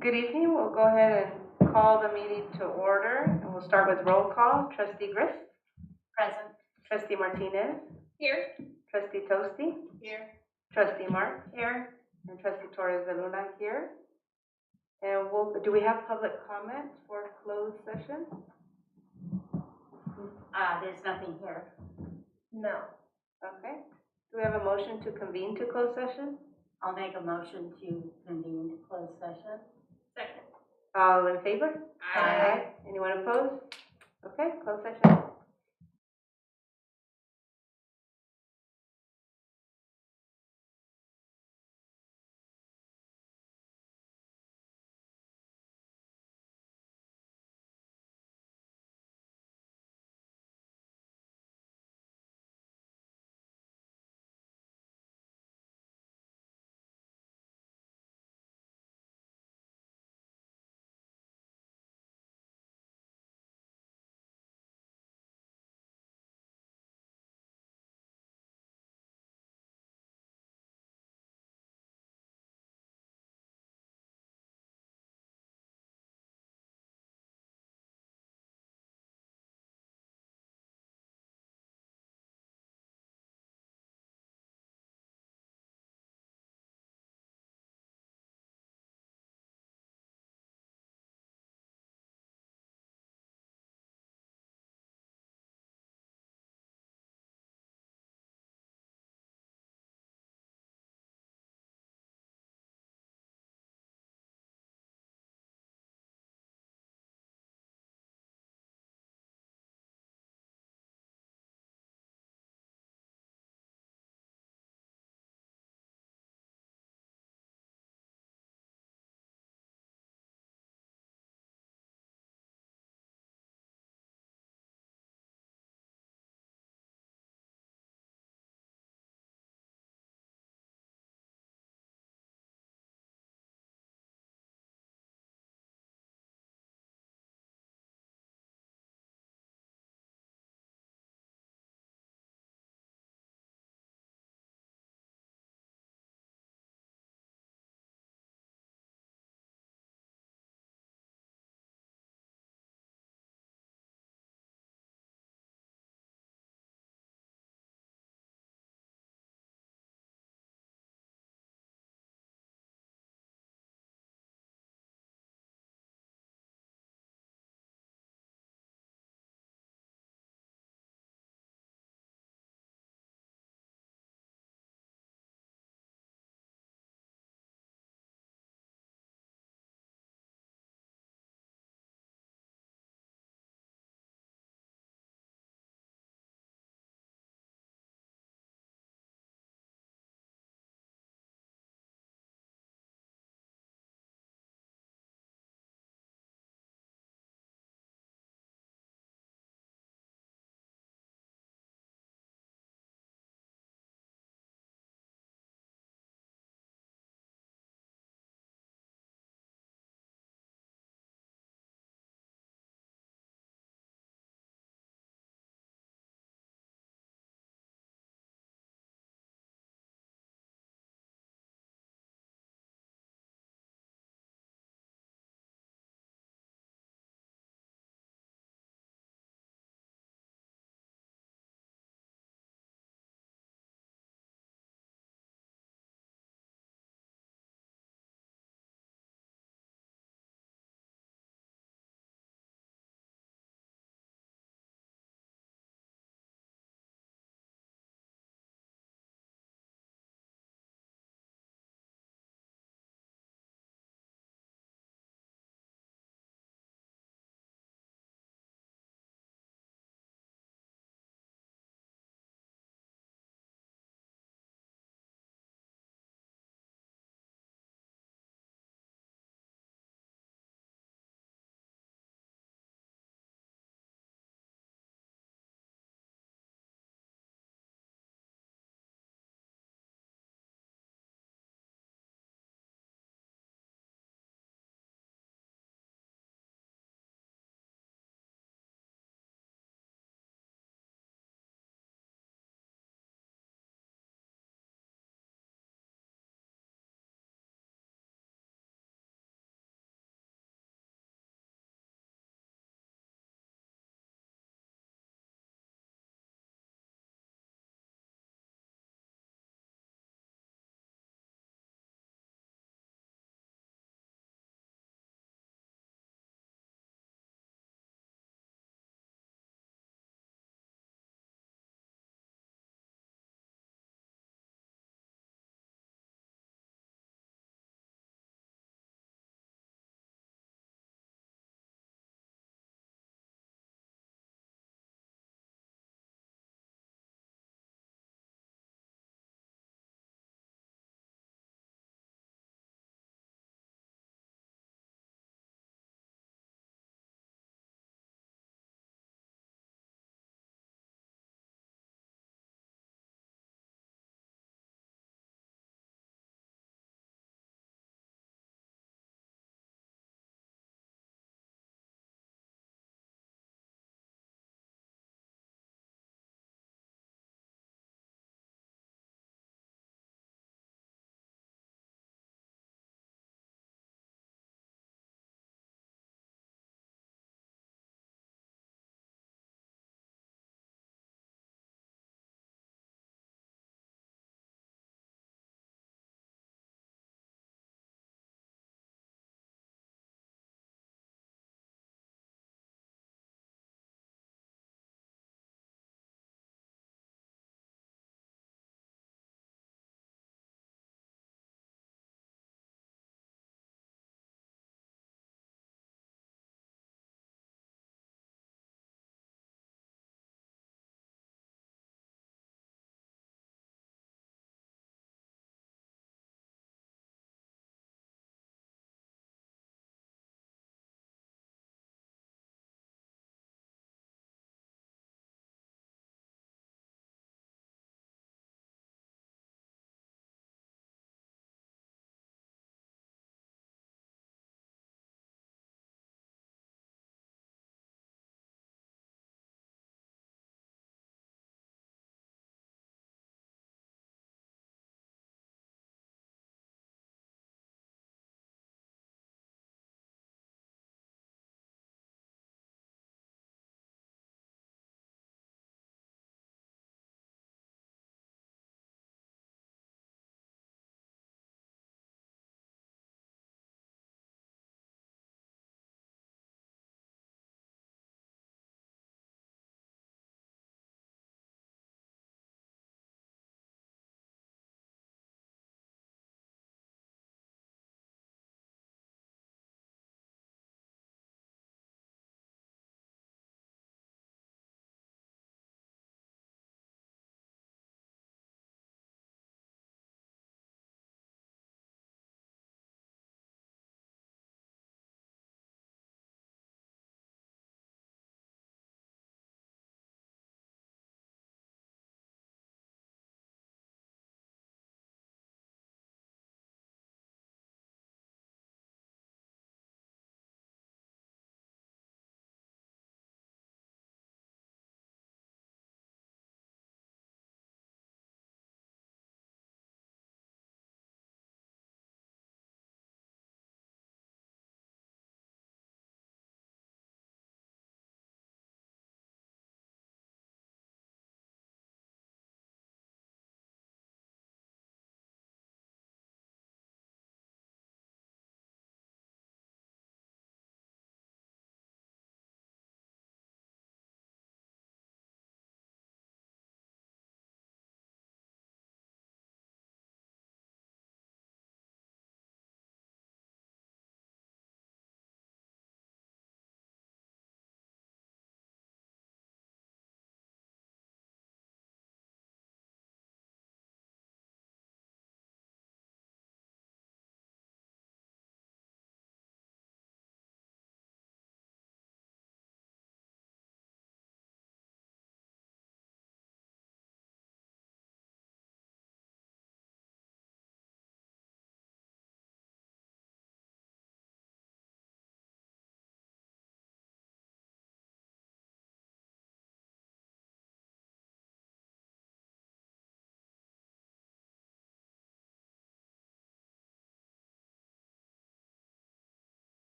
Good evening. We'll go ahead and call the meeting to order, and we'll start with roll call. Trustee Grist? Present. Trustee Martinez? Here. Trustee Toasty? Here. Trustee Mark? Here. And Trustee Torres de Luna here. And do we have public comment for closed session? There's nothing here. No. Okay. Do we have a motion to convene to closed session? I'll make a motion to convene to closed session. Second. All in favor? Aye. Anyone opposed? Okay, closed session.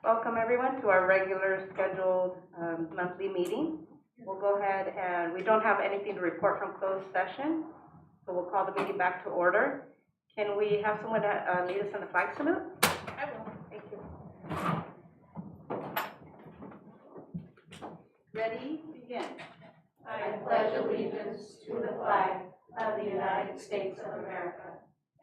Welcome everyone to our regular scheduled monthly meeting. We'll go ahead and we don't have anything to report from closed session, so we'll call the meeting back to order. Can we have someone lead us in the flag salute? I will. Thank you. Ready, begin. I pledge allegiance to the flag of the United States of America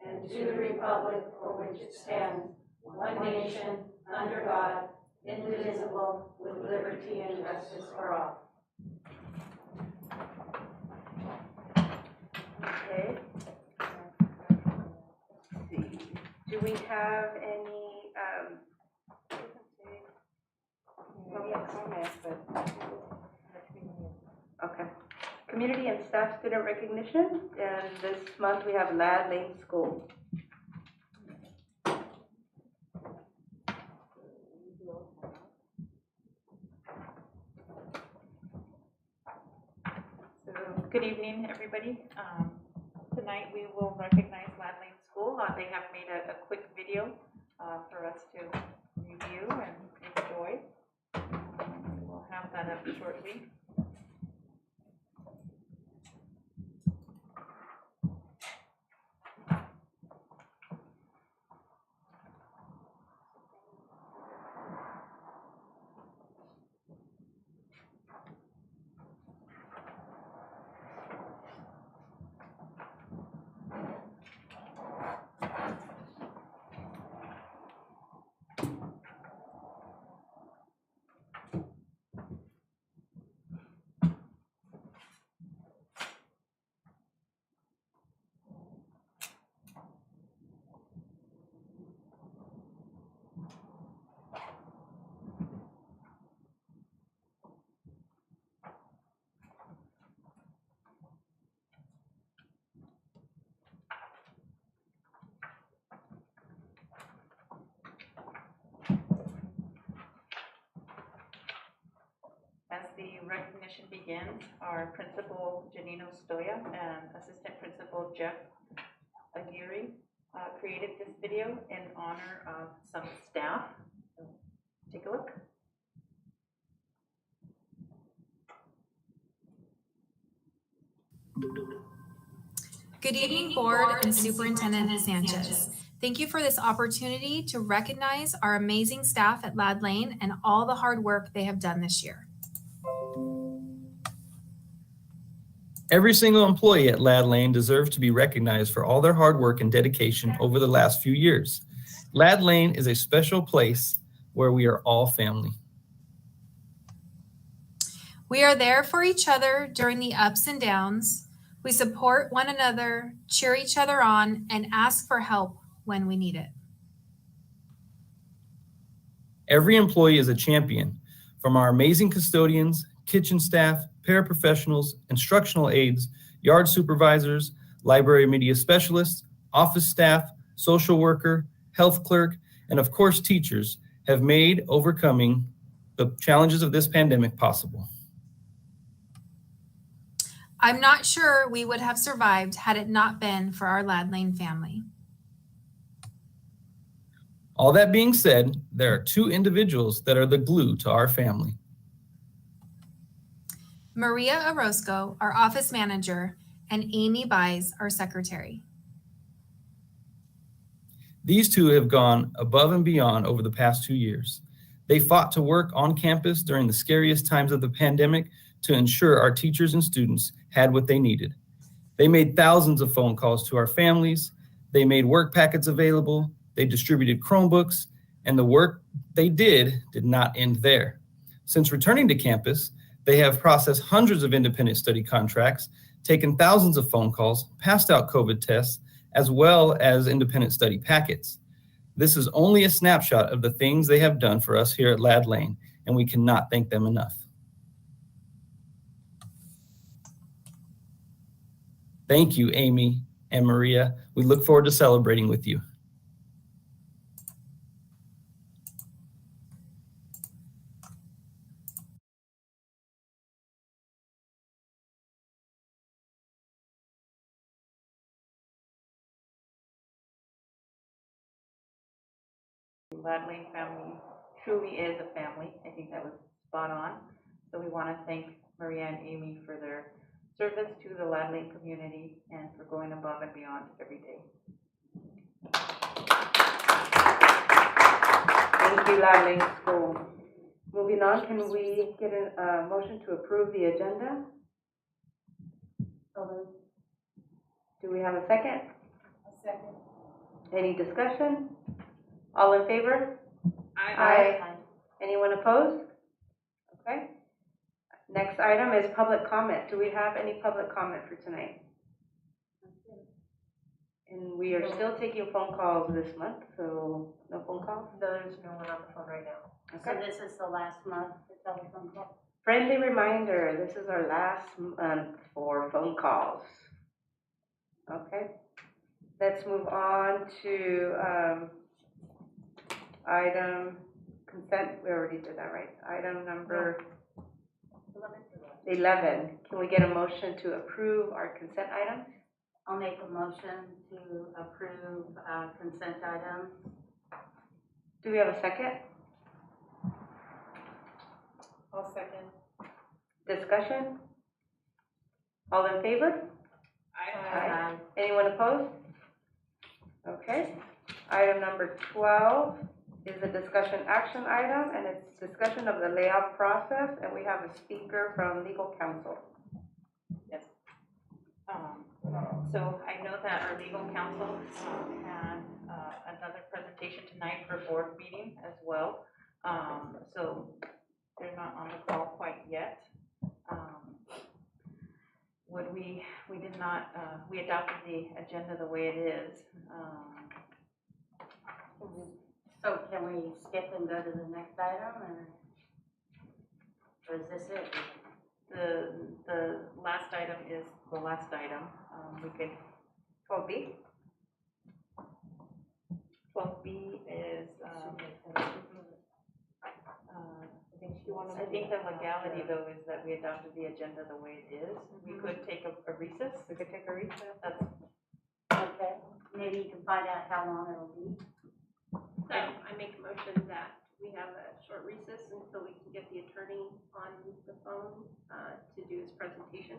and to the republic for which it stands, one nation, under God, indivisible, with liberty and justice for all. Okay. Let's see. Do we have any public comments? Okay. Community and staff student recognition, and this month we have Ladd Lane School. Good evening, everybody. Tonight we will recognize Ladd Lane School. They have made a quick video for us to review and enjoy. We'll have that up shortly. As the recognition begins, our principal, Janino Stoya, and assistant principal, Jeff Aguirre, created this video in honor of some staff. So take a look. Good evening, Board and Superintendent Sanchez. Thank you for this opportunity to recognize our amazing staff at Ladd Lane and all the hard work they have done this year. Every single employee at Ladd Lane deserves to be recognized for all their hard work and dedication over the last few years. Ladd Lane is a special place where we are all family. We are there for each other during the ups and downs. We support one another, cheer each other on, and ask for help when we need it. Every employee is a champion, from our amazing custodians, kitchen staff, paraprofessionals, instructional aides, yard supervisors, library media specialists, office staff, social worker, health clerk, and of course teachers have made overcoming the challenges of this pandemic possible. I'm not sure we would have survived had it not been for our Ladd Lane family. All that being said, there are two individuals that are the glue to our family. Maria Orozco, our office manager, and Amy Buys, our secretary. These two have gone above and beyond over the past 2 years. They fought to work on campus during the scariest times of the pandemic to ensure our teachers and students had what they needed. They made thousands of phone calls to our families. They made work packets available. They distributed Chromebooks, and the work they did not end there. Since returning to campus, they have processed hundreds of independent study contracts, taken thousands of phone calls, passed out COVID tests, as well as independent study packets. This is only a snapshot of the things they have done for us here at Ladd Lane, and we cannot thank them enough. Thank you, Amy and Maria. We look forward to celebrating with you. Ladd Lane family truly is a family. I think that was spot on. So we want to thank Maria and Amy for their service to the Lad Lane community and for going above and beyond every day. Thank you, Lad Lane School. Moving on, can we get a motion to approve the agenda? Do we have a second? A second. Any discussion? All in favor? Aye. Anyone opposed? Okay. Next item is public comment. Do we have any public comment for tonight? And we are still taking phone calls this month, so no phone calls? There's no one on the phone right now. Okay. So this is the last month for telephone call? Friendly reminder, this is our last month for phone calls. Okay. Let's move on to item consent. We already did that, right? Item number 11. Can we get a motion to approve our consent items? I'll make a motion to approve consent items. Do we have a second? I'll second. Discussion? All in favor? Aye. Anyone opposed? Okay. Item number 12 is a discussion action item, and it's discussion of the layoff process, and we have a speaker from legal counsel. Yes. So I know that our legal counsel had another presentation tonight for board meeting as well. So they're not on the call quite yet. We did not, we adopted the agenda the way it is. So can we skip and go to the next item, or is this it? The last item is the last item. We could, 12B? 12B is, I think the legality though is that we adopted the agenda the way it is. We could take a recess. We could take a recess. That's Okay, maybe you can find out how long it'll be. So I make a motion that we have a short recess until we can get the attorney on the phone to do his presentation.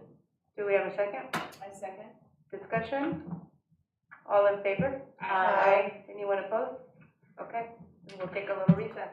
Do we have a second? I second. Discussion? All in favor? Aye. Anyone opposed? Okay, we'll take a little recess.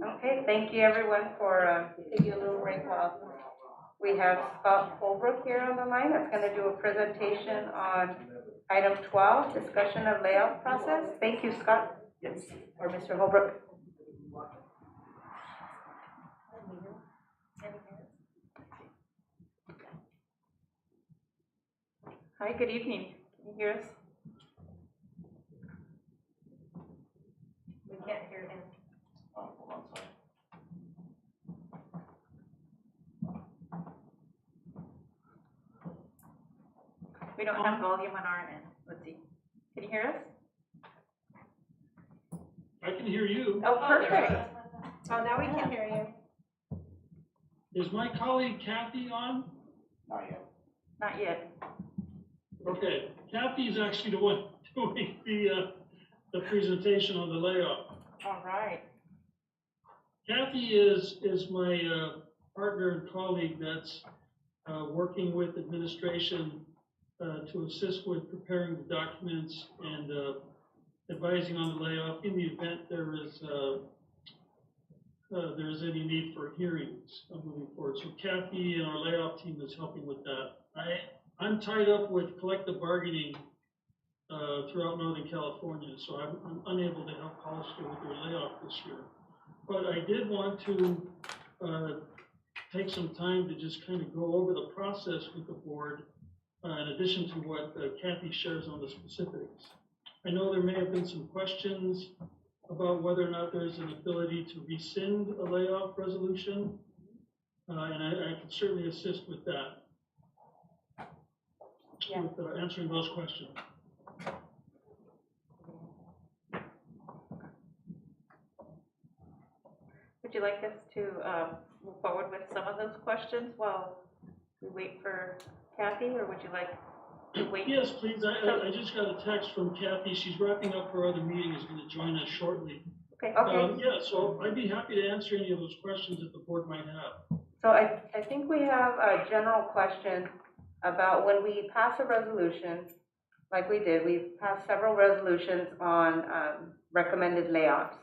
Okay, thank you everyone for taking a little break while we have Scott Holbrook here on the line that's going to do a presentation on item 12, discussion of layoff process. Thank you, Scott. Yes. Or Mr. Holbrook. Hi, good evening. Can you hear us? We can't hear him. Oh, hold on, sorry. We don't have volume on our end. Let's see. Can you hear us? I can hear you. Oh, perfect. Oh, now we can hear you. Is my colleague Kathy on? Not yet. Okay, Kathy is actually the one doing the presentation on the layoff. All right. Kathy is my partner and colleague that's working with administration to assist with preparing the documents and advising on the layoff in the event there is any need for hearings moving forward. So Kathy and our layoff team is helping with that. I'm tied up with collective bargaining throughout Northern California, so I'm unable to help Hollister with their layoff this year. But I did want to take some time to just kind of go over the process with the board, in addition to what Kathy shares on the specifics. I know there may have been some questions about whether or not there's an ability to rescind a layoff resolution, and I can certainly assist with that. Yeah. With answering those questions. Would you like us to move forward with some of those questions while we wait for Kathy, or would you like to wait? Yes, please. I just got a text from Kathy. She's wrapping up her other meeting, is going to join us shortly. Okay. Okay. Yeah, so I'd be happy to answer any of those questions that the board might have. So I think we have a general question about when we pass a resolution, like we did, we've passed several resolutions on recommended layoffs.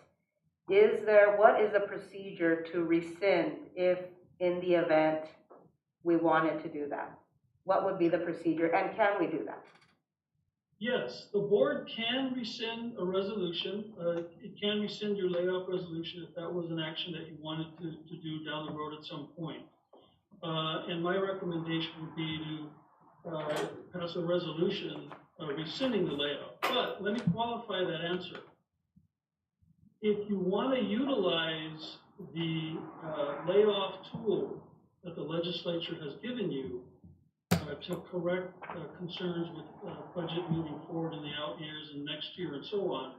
What is the procedure to rescind if in the event we wanted to do that? What would be the procedure, and can we do that? Yes, the board can rescind a resolution. It can rescind your layoff resolution if that was an action that you wanted to do down the road at some point. And my recommendation would be to pass a resolution rescinding the layoff. But let me qualify that answer. If you want to utilize the layoff tool that the legislature has given you to correct concerns with budget moving forward in the out years and next year and so on,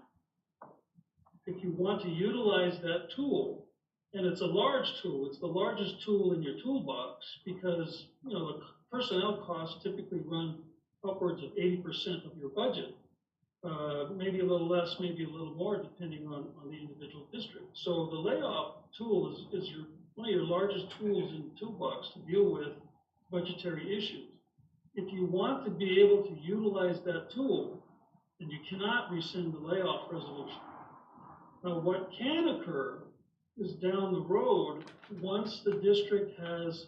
if you want to utilize that tool, and it's a large tool, it's the largest tool in your toolbox because, you know, the personnel costs typically run upwards of 80% of your budget. Maybe a little less, maybe a little more, depending on the individual district. So the layoff tool is one of your largest tools in the toolbox to deal with budgetary issues. If you want to be able to utilize that tool, then you cannot rescind the layoff resolution. Now, what can occur is down the road, once the district has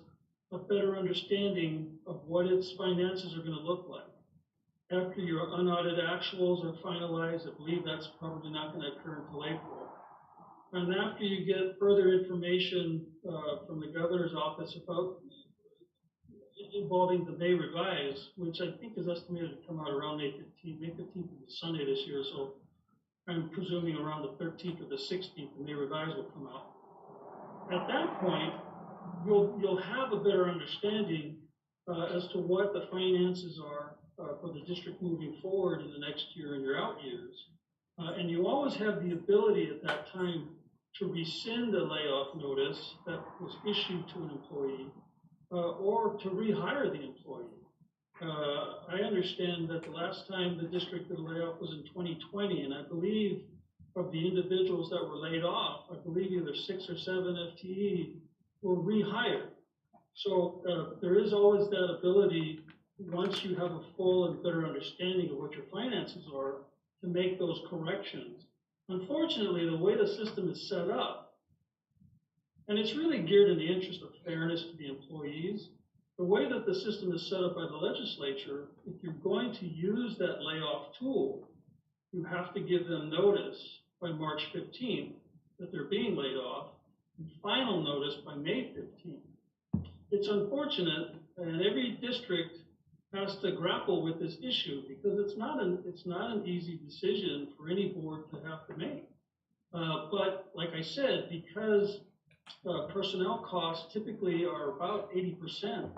a better understanding of what its finances are going to look like. After your unaudited actuals are finalized, I believe that's probably not going to occur until April. And after you get further information from the governor's office about involving the May revise, which I think is estimated to come out around May 15th. May 15th is a Sunday this year, so I'm presuming around the 13th or the 16th, the May revise will come out. At that point, you'll have a better understanding as to what the finances are for the district moving forward in the next year and your out years. And you always have the ability at that time to rescind a layoff notice that was issued to an employee or to rehire the employee. I understand that the last time the district did a layoff was in 2020, and I believe of the individuals that were laid off, I believe either 6 or 7 FTE were rehired. So there is always that ability, once you have a full and better understanding of what your finances are, to make those corrections. Unfortunately, the way the system is set up, And it's really geared in the interest of fairness to the employees. The way that the system is set up by the legislature, if you're going to use that layoff tool, you have to give them notice by March 15th that they're being laid off, and final notice by May 15th. It's unfortunate, and every district has to grapple with this issue because it's not an easy decision for any board to have to make. But like I said, because personnel costs typically are about 80%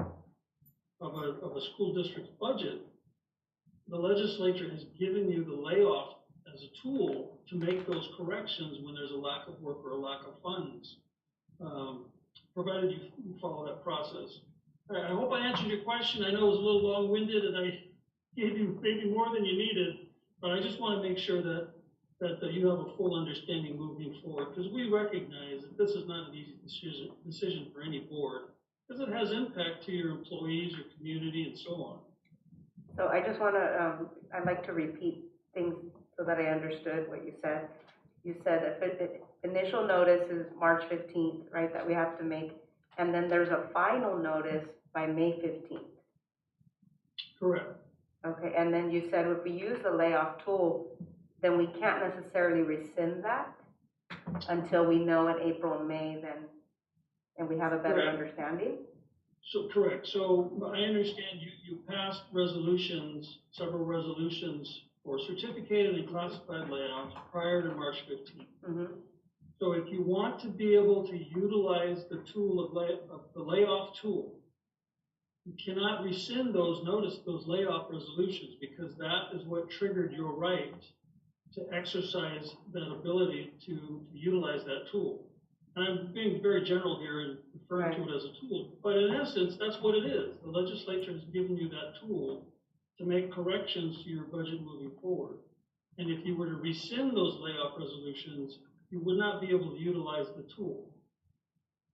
of a school district's budget, the legislature has given you the layoff as a tool to make those corrections when there's a lack of work or a lack of funds, provided you follow that process. I hope I answered your question. I know it was a little long-winded and I gave you maybe more than you needed, but I just want to make sure that you have a full understanding moving forward, because we recognize that this is not an easy decision for any board, because it has impact to your employees, your community, and so on. So I just want to, I'd like to repeat things so that I understood what you said. You said that initial notice is March 15th, right, that we have to make, and then there's a final notice by May 15th. Correct. Okay, and then you said if we use the layoff tool, then we can't necessarily rescind that until we know in April and May then, and we have a better understanding? So correct. So I understand you passed resolutions, several resolutions for certificated and classified layoffs prior to March 15th. Mm-hmm. So if you want to be able to utilize the tool of the layoff tool, you cannot rescind those layoff resolutions, because that is what triggered your right to exercise that ability to utilize that tool. And I'm being very general here and referring to it as a tool, but in essence, that's what it is. The legislature has given you that tool to make corrections to your budget moving forward. And if you were to rescind those layoff resolutions, you would not be able to utilize the tool.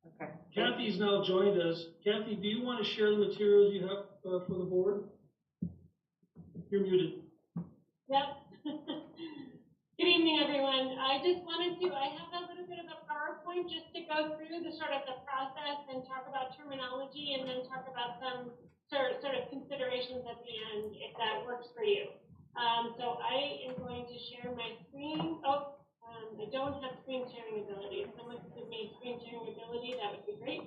Okay. Kathy's now joined us. Kathy, do you want to share the materials you have for the board? You're muted. Yep. Good evening, everyone. I just wanted to, I have a little bit of a PowerPoint just to go through the sort of the process and talk about terminology, and then talk about some sort of considerations at the end, if that works for you. So I am going to share my screen. I don't have screen sharing ability. If someone could give me screen sharing ability, that would be great.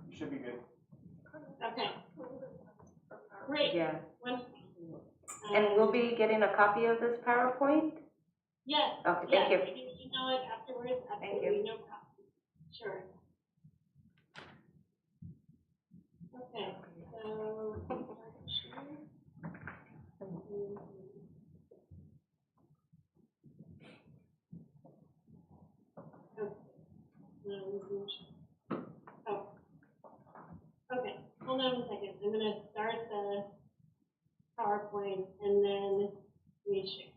You should be good. Okay. Great. Yeah. Wonderful. And we'll be getting a copy of this PowerPoint? Yes. Okay, yes, thank you. I can email it afterwards. Thank Absolutely, you. no problem. Sure. Okay. Okay. Hold on a second. I'm going to start the PowerPoint and then we share.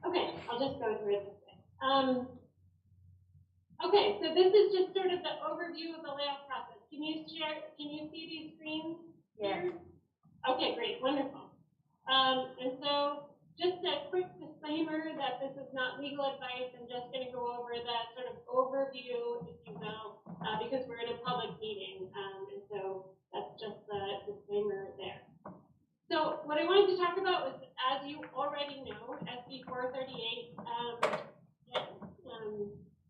Okay, I'll just go through it this way. Okay, so this is just sort of the overview of the layoff process. Can you see these screens here? Yes. Okay, great, wonderful. And so just a quick disclaimer that this is not legal advice. I'm just going to go over that sort of overview, if you will, because we're in a public meeting. And so that's just the disclaimer there. So what I wanted to talk about was, as you already know, SB 438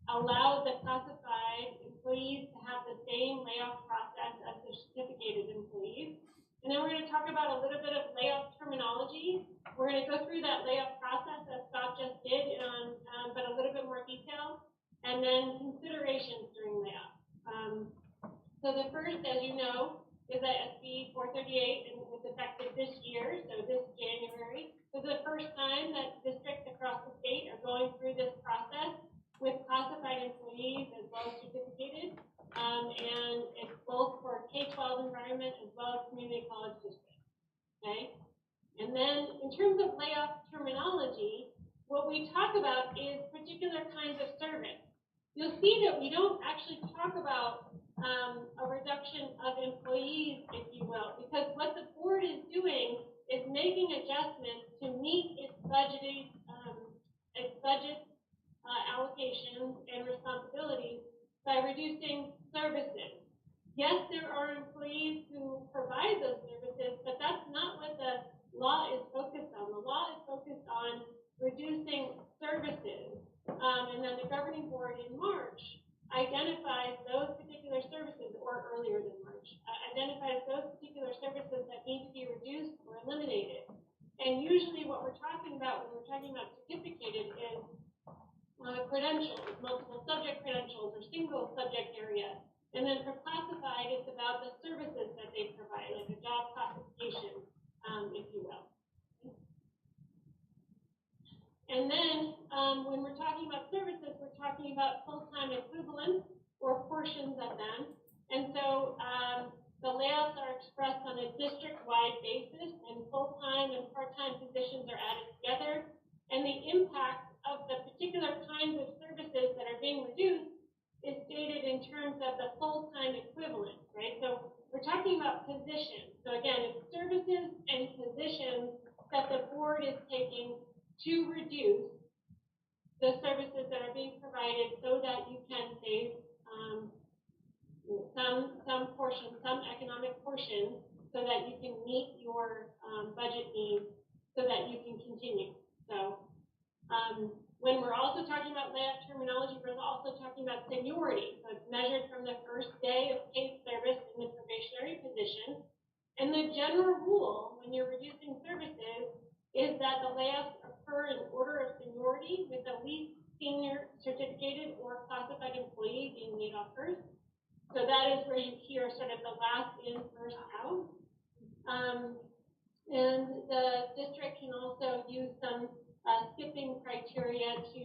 allowed the classified employees to have the same layoff process as the certificated employees. And then we're going to talk about a little bit of layoff terminology. We're going to go through that layoff process as Scott just did, but a little bit more detail. And then considerations during layoff. So the first, as you know, is that SB 438, and was effective this year, so this January. This is the first time that districts across the state are going through this process with classified employees as well as certificated, and it's both for K-12 environment as well as community college districts. okay? And then in terms of layoff terminology, what we talk about is particular kinds of service. You'll see that we don't actually talk about a reduction of employees, if you will, because what the board is doing is making adjustments to meet its budget allocations and responsibilities by reducing services. Yes, there are employees who provide those services, but that's not what the law is focused on. The law is focused on reducing services. And then the governing board in March identifies those particular services, or earlier than March, identifies those particular services that need to be reduced or eliminated. And usually what we're talking about when we're talking about certificated is credentials, multiple subject credentials or single subject area. And then for classified, it's about the services that they provide, like a job classification, if you will. And then when we're talking about services, we're talking about full-time equivalents or portions of them. And so the layoffs are expressed on a district-wide basis, and full-time and part-time positions are added together. And the impact of the particular kinds of services that are being reduced is stated in terms of the full-time equivalent, right? So we're talking about positions. So again, it's services and positions that the board is taking to reduce the services that are being provided so that you can save some portion, some economic portion, so that you can meet your budget needs, so that you can continue. So when we're also talking about layoff terminology, we're also talking about seniority. So it's measured from the first day of paid service in the probationary position. And the general rule when you're reducing services is that the layoffs occur in order of seniority, with the least senior certificated or classified employee being laid off first. So that is where you hear sort of the last in, first out. And the district can also use some skipping criteria to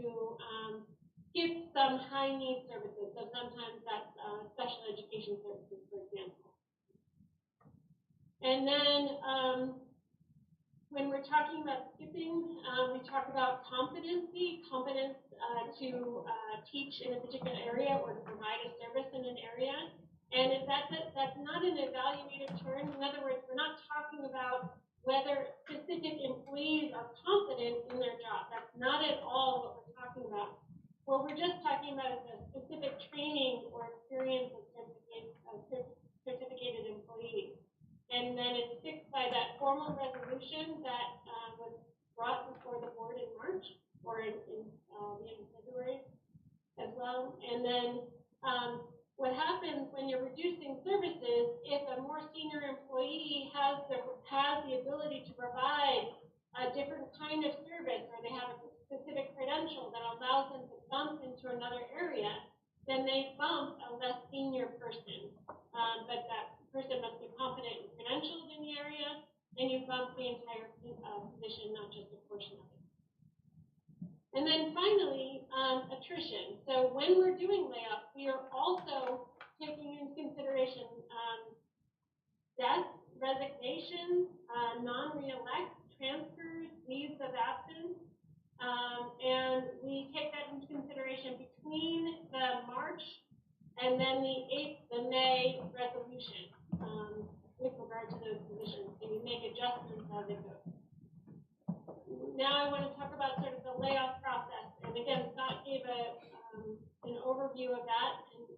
skip some high need services. So sometimes that's special education services, for example. And then when we're talking about skipping, we talk about competency, competence to teach in a particular area or to provide a service in an area. And if that's not an evaluative term. In other words, we're not talking about whether specific employees are competent in their job. That's not at all what we're talking about. What we're just talking about is a specific training or experience of certificated employees. And then it's fixed by that formal resolution that was brought before the board in March, or in the end of February as well. And then what happens when you're reducing services, if a more senior employee has the ability to provide a different kind of service, or they have a specific credential that allows them to bump into another area, then they bump a less senior person. But that person must be competent and credentialed in the area, and you bump the entire position, not just a portion of it. And then finally, attrition. So when we're doing layoffs, we are also taking into consideration death, resignations, non-reelect, transfers, leaves of absence, and we take that into consideration between the March and then the May resolution with regard to those positions. And you make adjustments as it goes. Now I want to talk about sort of the layoff process. And again, Scott gave an overview of that. And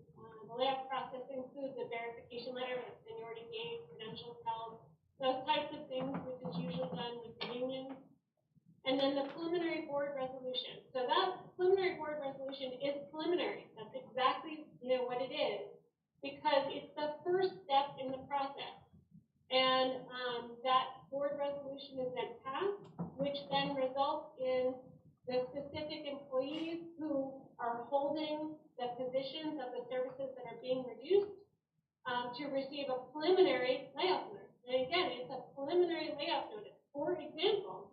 the layoff process includes a verification letter, like seniority gauge, credentials held, those types of things, which is usually done with the unions. And then the preliminary board resolution. So that preliminary board resolution is preliminary. That's exactly what it is, because it's the first step in the process. And that board resolution is then passed, which then results in the specific employees who are holding the positions of the services that are being reduced to receive a preliminary layoff notice. And again, it's a preliminary layoff notice. For example,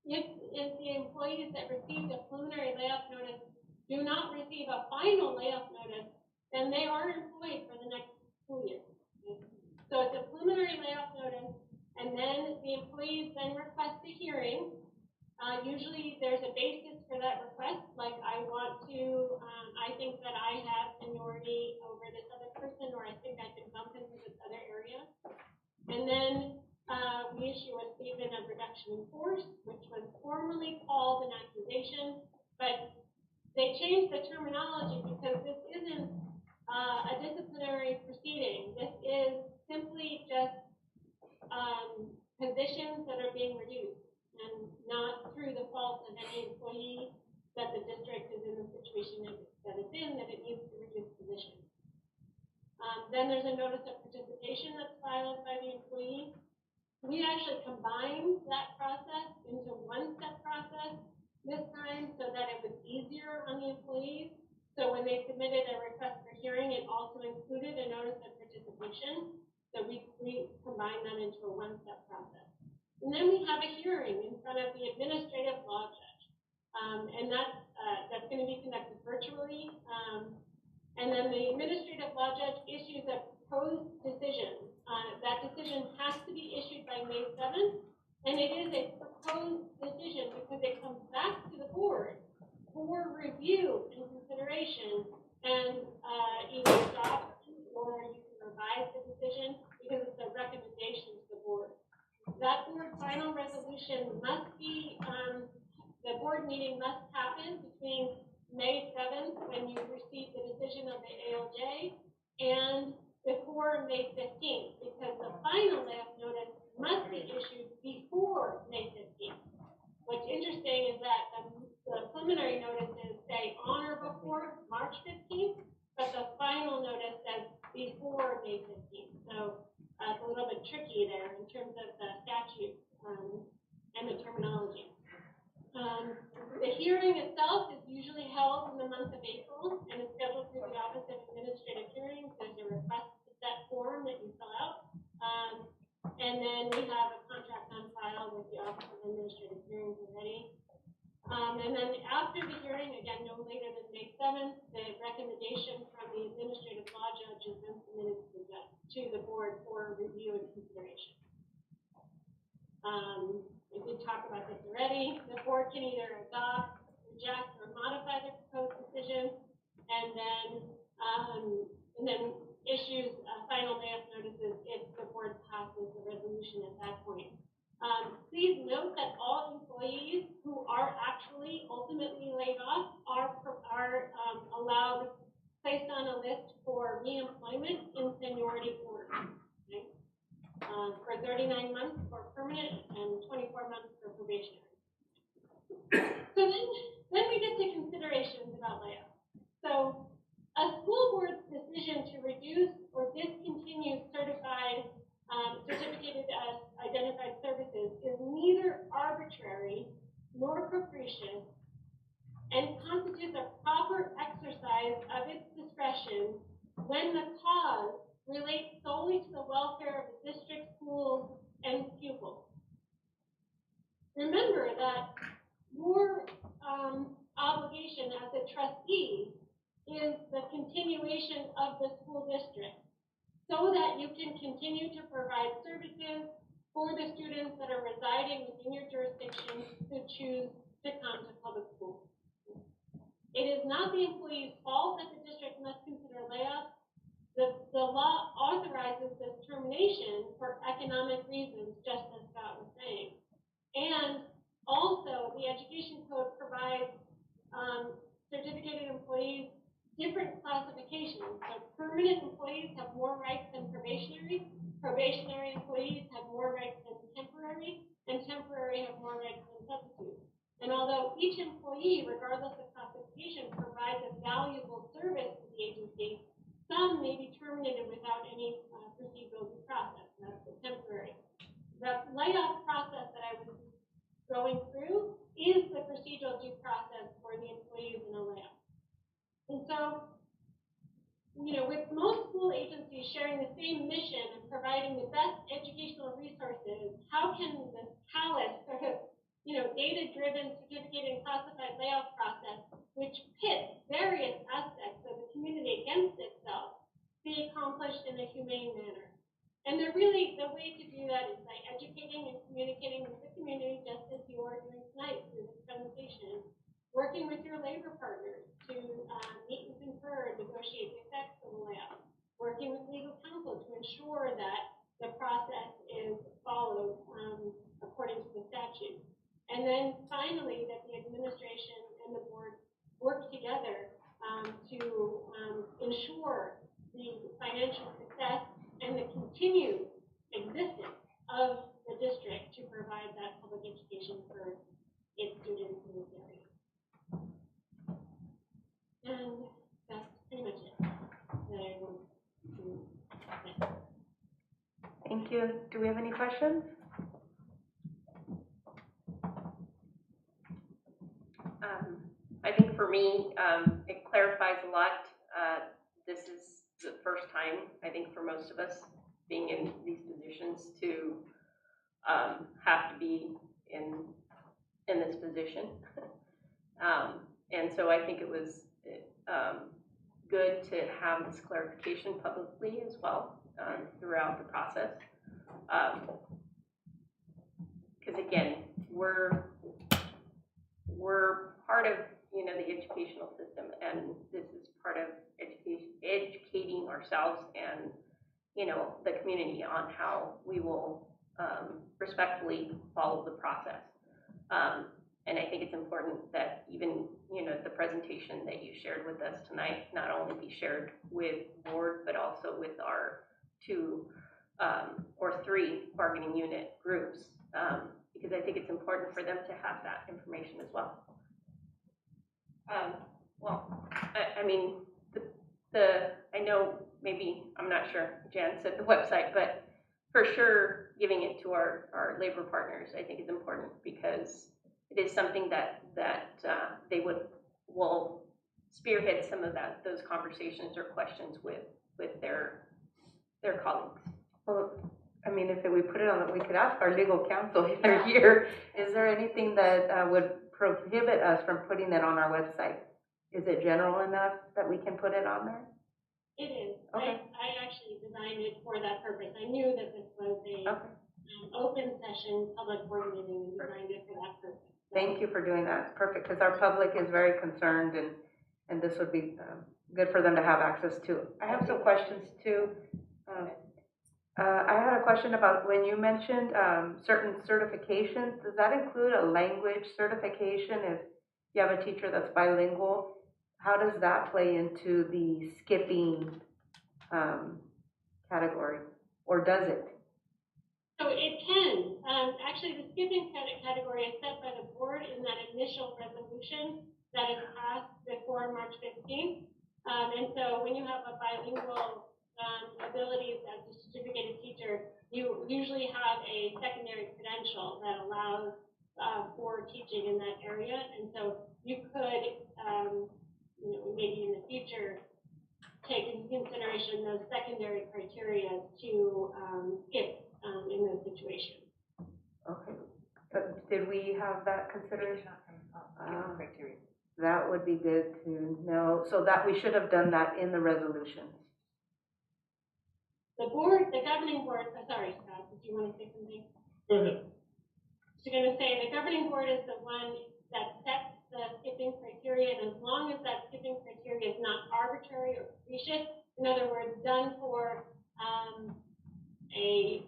if the employees that received a preliminary layoff notice do not receive a final layoff notice, then they are employed for the next school year. So it's a preliminary layoff notice, and then the the employees then request a hearing. Usually there's a basis for that request, like I think that I have seniority over this other person, or I think I can bump into this other area. And then we issue a statement of reduction in force, which was formerly called an accusation, but they changed the terminology because this isn't a disciplinary proceeding. This is simply just positions that are being reduced, and not through the fault of any employee that the district is in the situation that it's in, that it needs to reduce positions. Then there's a notice of participation that's filed by the employee. We actually combined that process into one-step process this time so that it was easier on the employees. So when they submitted a request for hearing, it also included a notice of participation. So we combined that into a one-step process. And then we have a hearing in front of the administrative law judge. And that's going to be conducted virtually. And then the administrative law judge issues a proposed decision. That decision has to be issued by May 7th. And it is a proposed decision because it comes back to the board for review and consideration, and either adopt or you can revise the decision because it's a recommendation to the board. That board final resolution must be, the board meeting must happen between May 7th, when you receive the decision of the ALJ, and before May 15th, because the final layoff notice must be issued before May 15th. What's interesting is that the preliminary notices say on or before March 15th, but the final notice says before May 15th. So it's a little bit tricky there in terms of the statute and the terminology. The hearing itself is usually held in the month of April and is scheduled through the Office of Administrative Hearings. There's a request to set form that you fill out. And then we have a contract on file with the Office of Administrative Hearings already. And then after the hearing, again, no later than May 7th, the recommendation from the Administrative Law Judge is then submitted to the board for review and consideration. We did talk about this already. The board can either adopt, reject, or modify the proposed decision, and then issues final layoff notices if the board passes the resolution at that point. Please note that all employees who are actually ultimately laid off are allowed, placed on a list for reemployment in seniority order. Okay? For 39 months for permanent and 24 months for probationary. So then we get to considerations about layoffs. So a school board's decision to reduce or discontinue certificated as identified services is neither arbitrary nor capricious and constitutes a proper exercise of its discretion when the cause relates solely to the welfare of the district, schools, and pupils. Remember that your obligation as a trustee is the continuation of the school district so that you can continue to provide services for the students that are residing within your jurisdiction who choose to come to public schools. It is not the employee's fault that the district must consider layoffs. The law authorizes this termination for economic reasons, just as Scott was saying. And also, the education code provides certificated employees different classifications. So permanent employees have more rights than probationary. Probationary employees have more rights than temporary, and temporary have more rights than substitute. And although each employee, regardless of classification, provides a valuable service to the agency, some may be terminated without any procedural due process. That's the temporary. The layoff process that I was going through is the procedural due process for the employees in a layoff. And so, with most school agencies sharing the same mission and providing the best educational resources, how can this callous sort of, data-driven certificated and classified layoff process, which pits various aspects of the community against itself, be accomplished in a humane manner? And they're really, the way to do that is by educating and communicating with the community, just as you are doing tonight through this presentation, working with your labor partners to meet and confer, negotiate the effects of the layoff, working with legal counsel to ensure that the process is followed according to the statute. And then finally, that the administration and the board work together to ensure the financial success and the continued existence of the district to provide that public education for its students in this area. And that's pretty much it that I want to say. Thank you. Do we have any questions? I think for me, it clarifies a lot. This is the first time, I think, for most of us being in these positions to have to be in this position. And so I think it was good to have this clarification publicly as well throughout the process. Because again, we're part of, you know, the educational system, and this is part of educating ourselves and, you know, the community on how we will respectfully follow the process. And I think it's important that even, you know, the presentation that you shared with us tonight not only be shared with board, but also with our 2 or 3 bargaining unit groups, because I think it's important for them to have that information as well. I mean, I know maybe, I'm not sure, Jan said the website, but for sure giving it to our labor partners, I think is important, because it is something that they will spearhead some of those conversations or questions with their colleagues. Well, I mean, if we put it on, we could ask our legal counsel if they're here. Is there anything that would prohibit us from putting it on our website? Is it general enough that we can put it on there? It is. Okay. I actually designed it for that purpose. I knew that this was a open session public board meeting and designed it for that purpose. Thank you for doing that. Perfect, because our public is very concerned, and this would be good for them to have access to. I have some questions too. I had a question about when you mentioned certain certifications. Does that include a language certification? If you have a teacher that's bilingual, how does that play into the skipping category, or does it? So it can. Actually, the skipping category is set by the board in that initial resolution that is passed before March 15th. And so when you have a bilingual ability as a certificated teacher, you usually have a secondary credential that allows for teaching in that area. And so you could, you know, maybe in the future, take into consideration those secondary criteria to skip in those situations. Okay. But did we have that consideration? Criteria. That would be good to know. So that we should have done that in the resolutions. The board, the governing board, sorry, Scott, did you want to say something? Go ahead. So I'm going to say the governing board is the one that sets the skipping criteria, and as long as that skipping criteria is not arbitrary or capricious, in other words, done for a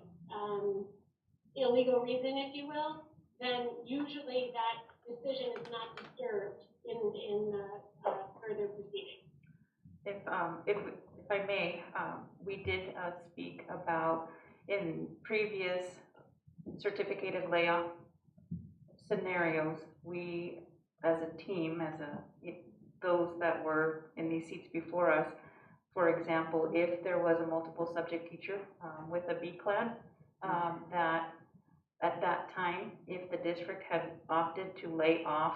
illegal reason, if you will, then usually that decision is not disturbed in further proceedings. If I may, we did speak about in previous certificated layoff scenarios, we as a team, those that were in these seats before us, for example, if there was a multiple subject teacher with a B-clad, that at that time, if the district had opted to lay off,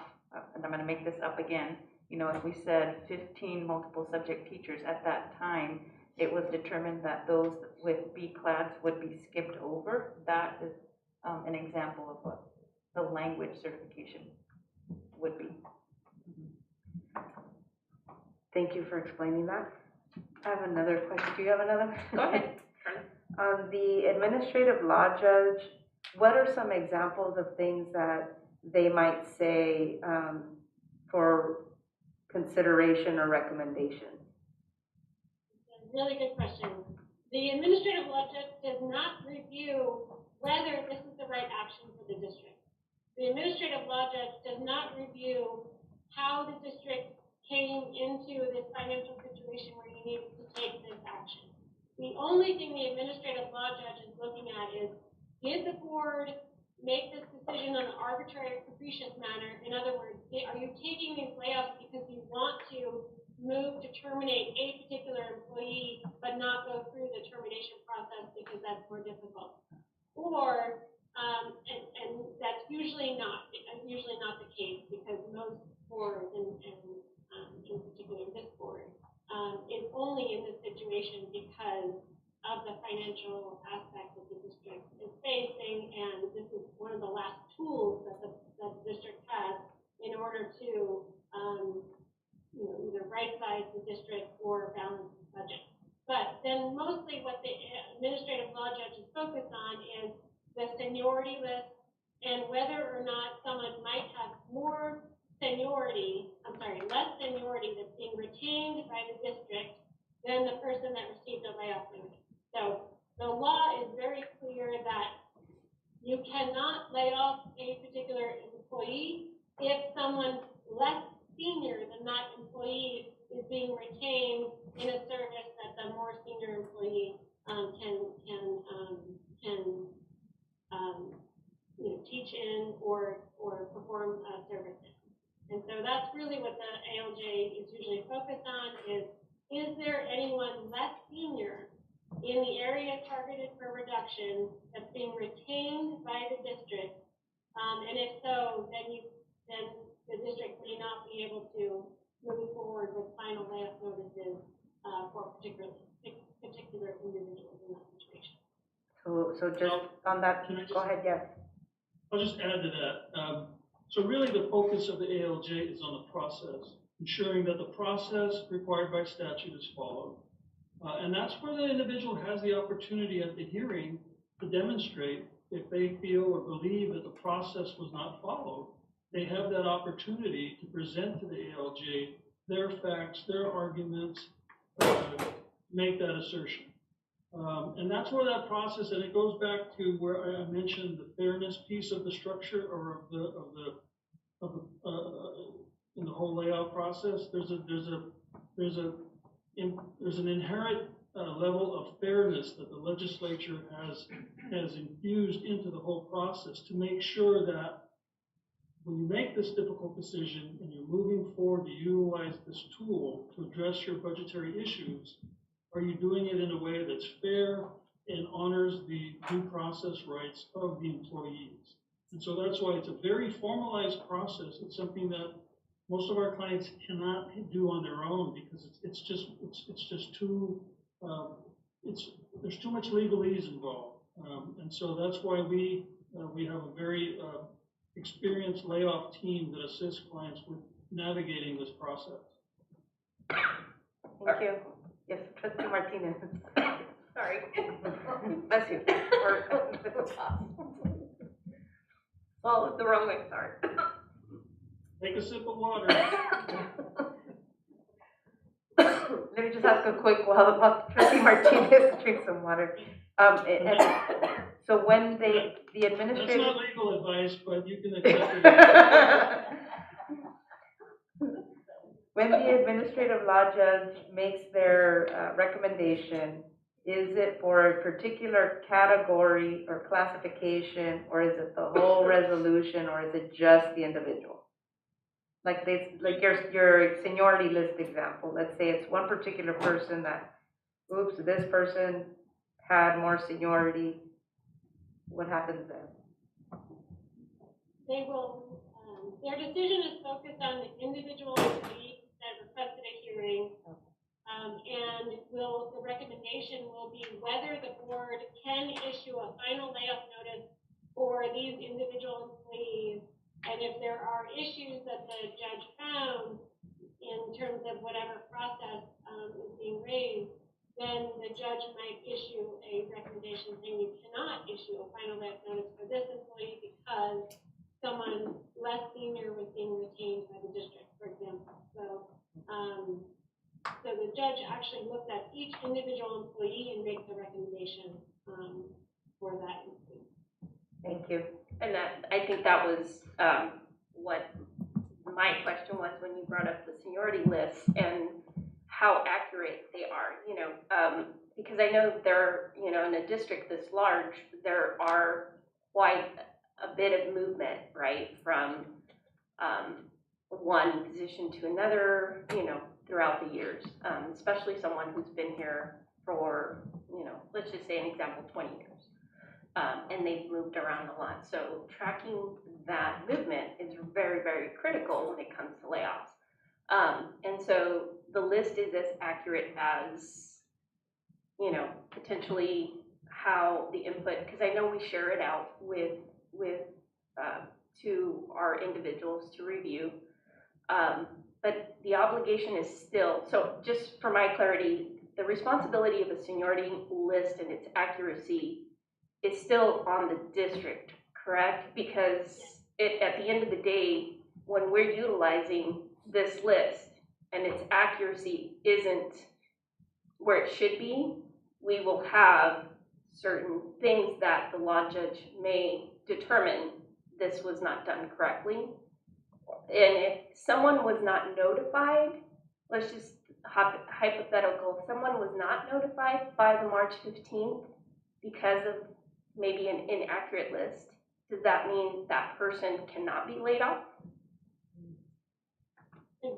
and I'm going to make this up again, you know, if we said 15 multiple subject teachers at that time, it was determined that those with B-clads would be skipped over. That is an example of what the language certification would be. Thank you for explaining that. I have another question. Do you have another? Go ahead. On the administrative law judge, what are some examples of things that they might say for consideration or recommendation? Really good question. The administrative law judge does not review whether this is the right action for the district. The administrative law judge does not review how the district came into this financial situation where you needed to take this action. The only thing the administrative law judge is looking at is, did the board make this decision in an arbitrary or capricious manner? In other words, are you taking these layoffs because you want to move to terminate a particular employee, but not go through the termination process because that's more difficult? Or, and that's usually not the case, because most boards, and in particular this board, is only in this situation because of the financial aspect that the district is facing, and this is one of the last tools that the district has in order to either right-size the district or balance the budget. But then mostly what the administrative law judge is focused on is the seniority list and whether or not someone might have less seniority that's being retained by the district than the person that received a layoff notice. So the law is very clear that you cannot lay off a particular employee if someone less senior than that employee is being retained in a service that the more senior employee can teach in or perform service in. And so that's really what the ALJ is usually focused on is there anyone less senior in the area targeted for reduction that's being retained by the district? And if so, then the district may not be able to move forward with final layoff notices for particular individuals in that situation. So just on that, go ahead, yes. I'll just add to that. So really the focus of the ALJ is on the process, ensuring that the process required by statute is followed. And that's where the individual has the opportunity at the hearing to demonstrate if they feel or believe that the process was not followed. They have that opportunity to present to the ALJ their facts, their arguments, make that assertion. And that's where that process, and it goes back to where I mentioned the fairness piece of the structure or in the whole layoff process. There's an inherent level of fairness that the legislature has infused into the whole process to make sure that when you make this difficult decision and you're moving forward to utilize this tool to address your budgetary issues, are you doing it in a way that's fair and honors the due process rights of the employees? And so that's why it's a very formalized process. It's something that most of our clients cannot do on their own because it's just too there's too much legalese involved. And so that's why we have a very experienced layoff team that assists clients with navigating this process. Thank you. Yes, Trustee Martinez. Sorry. Bless you. Oh, the wrong way, sorry. Take a sip of water. Let me just ask a quick while Trustee Martinez drinks some water. So when the administrative... That's not legal advice, but you can accept it. When the administrative law judge makes their recommendation, is it for a particular category or classification, or is it the whole resolution, or is it just the individual? Like your seniority list example. Let's say it's one particular person that, oops, this person had more seniority. What happens then? They will, their decision is focused on the individual employee that requested a hearing, and the recommendation will be whether the board can issue a final layoff notice for these individual employees, and if there are issues that the judge found in terms of whatever process is being raised, then the the judge might issue a recommendation saying you cannot issue a final layoff notice for this employee because someone less senior was being retained by the district, for example. So, so the judge actually looked at each individual employee and makes a recommendation for that employee. Thank you. And that, I think that was what my question was when you brought up the seniority list and how accurate they are, you know, because I know there, you know, in a district this large, there are quite a bit of movement, right, from one position to another, you know, throughout the years, especially someone who's been here for, you know, let's just say an example, 20 years. And they've moved around a lot. So tracking that movement is very, very critical when it comes to layoffs. And so the list is as accurate as, you know, potentially how the input, because I know we share it out with to our individuals to review. But the obligation is still, so just for my clarity, the responsibility of a seniority list and its accuracy is still on the district, correct? Because at the end of the day, when we're utilizing this list and its accuracy isn't where it should be, we will have certain things that the law judge may determine this was not done correctly. And if someone was not notified, let's just hypothetical, if someone was not notified by the March 15th because of maybe an inaccurate list, does that mean that person cannot be laid off?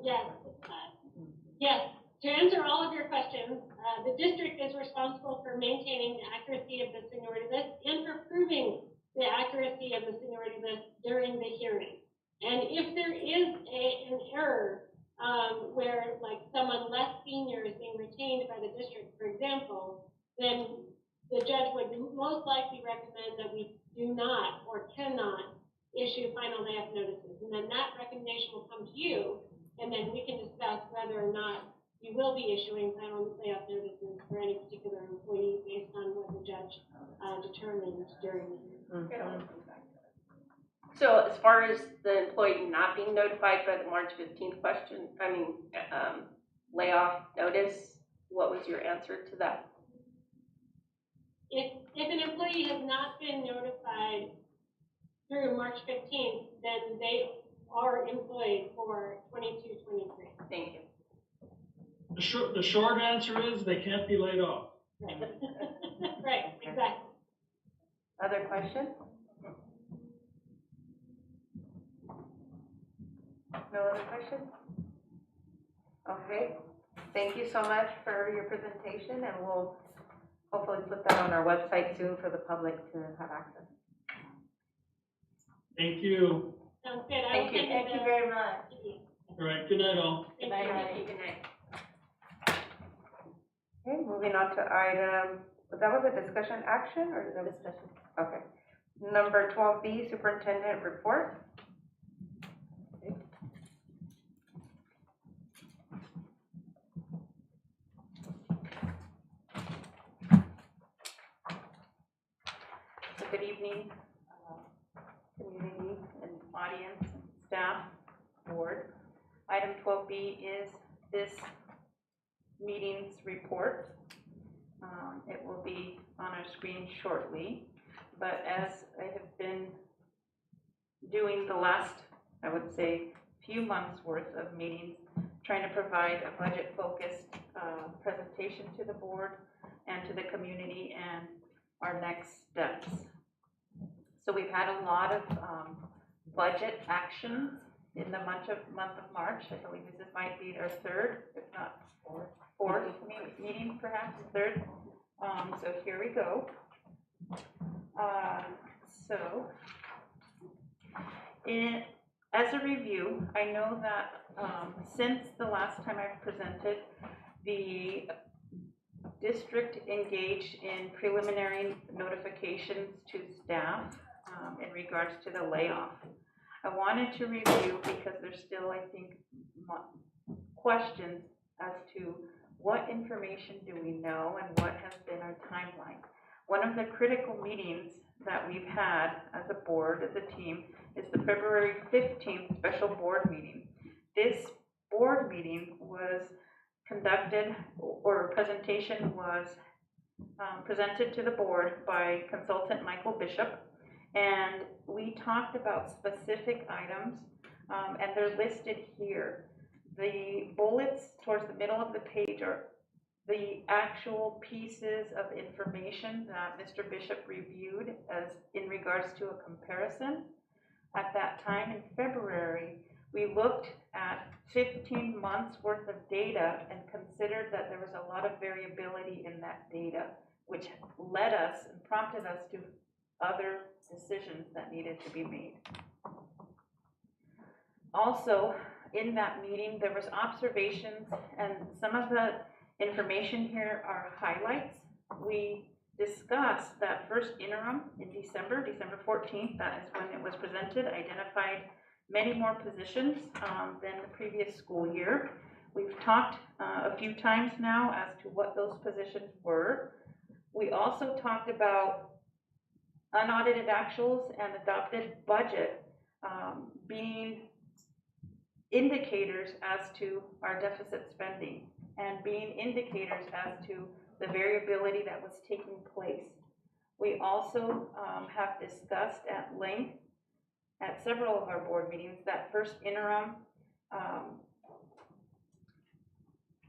Yes. Yes. To answer all of your questions, the district is responsible for maintaining the accuracy of the seniority list and for proving the accuracy of the seniority list during the hearing. And if there is an error where, like, someone less senior is being retained by the district, for example, then the judge would most likely recommend that we do not or cannot issue final layoff notices. And then that recommendation will come to you, and then we can discuss whether or not we will be issuing final layoff notices for any particular employee based on what the judge determined during the hearing. So as far as the employee not being notified by the March 15th layoff notice, what was your answer to that? If an employee has not been notified through March 15th, then they are employed for 22-23. Thank you. The short answer is they can't be laid off. Right. Right, exactly. Other questions? No other questions? Okay. Thank you so much for your presentation, and we'll hopefully put that on our website soon for the public to have access. Thank you. Sounds good. Thank you. Thank you very much. All right, good night all. Thank Good you. night. Good night. Okay, moving on to item, that was a discussion action or that was discussion? Okay. Number 12B, Superintendent Report. So good evening, community and audience, and staff, board. Item 12B is this meeting's report. It will be on our screen shortly, but as I have been doing the last, I would say, few months worth of meetings, trying to provide a budget-focused presentation to the board and to the community and our next steps. So we've had a lot of budget actions in the month of March. I believe this might be our third, if not fourth meeting, perhaps third. So here we go. As a review, I know that since the last time I presented, the district engaged in preliminary notifications to staff in regards to the layoff. I wanted to review because there's still, I think, questions as to what information do we know and what has been our timeline. One of the critical meetings that we've had as a board, as a team, is the February 15th special board meeting. This board meeting was conducted, or a presentation was presented to the board by consultant Michael Bishop, and we talked about specific items, and they're listed here. The bullets towards the middle of the page are the actual pieces of information that Mr. Bishop reviewed as in regards to a comparison. At that time in February, we looked at 15 months worth of data and considered that there was a lot of variability in that data, which led us and prompted us to other decisions that needed to be made. Also, in that meeting, there was observations, and some of the information here are highlights. We discussed that first interim in December 14th, that is when it was presented, identified many more positions than the previous school year. We've talked a few times now as to what those positions were. We also talked about unaudited actuals and adopted budget being indicators as to our deficit spending and being indicators as to the variability that was taking place. We also have discussed at length at several of our board meetings that first interim.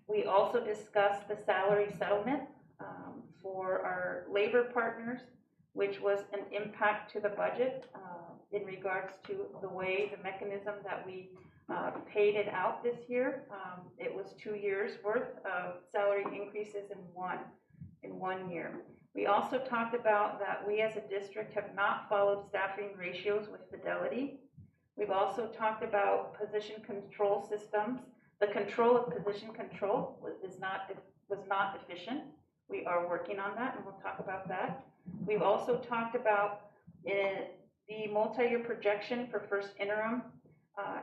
We also discussed the salary settlement for our labor partners, which was an impact to the budget in regards to the way, the mechanism that we paid it out this year. It was 2 years worth of salary increases in one year. We also talked about that we as a district have not followed staffing ratios with fidelity. We've also talked about position control systems. The control of position control was not efficient. We are working on that, and we'll talk about that. We've also talked about the multi-year projection for first interim,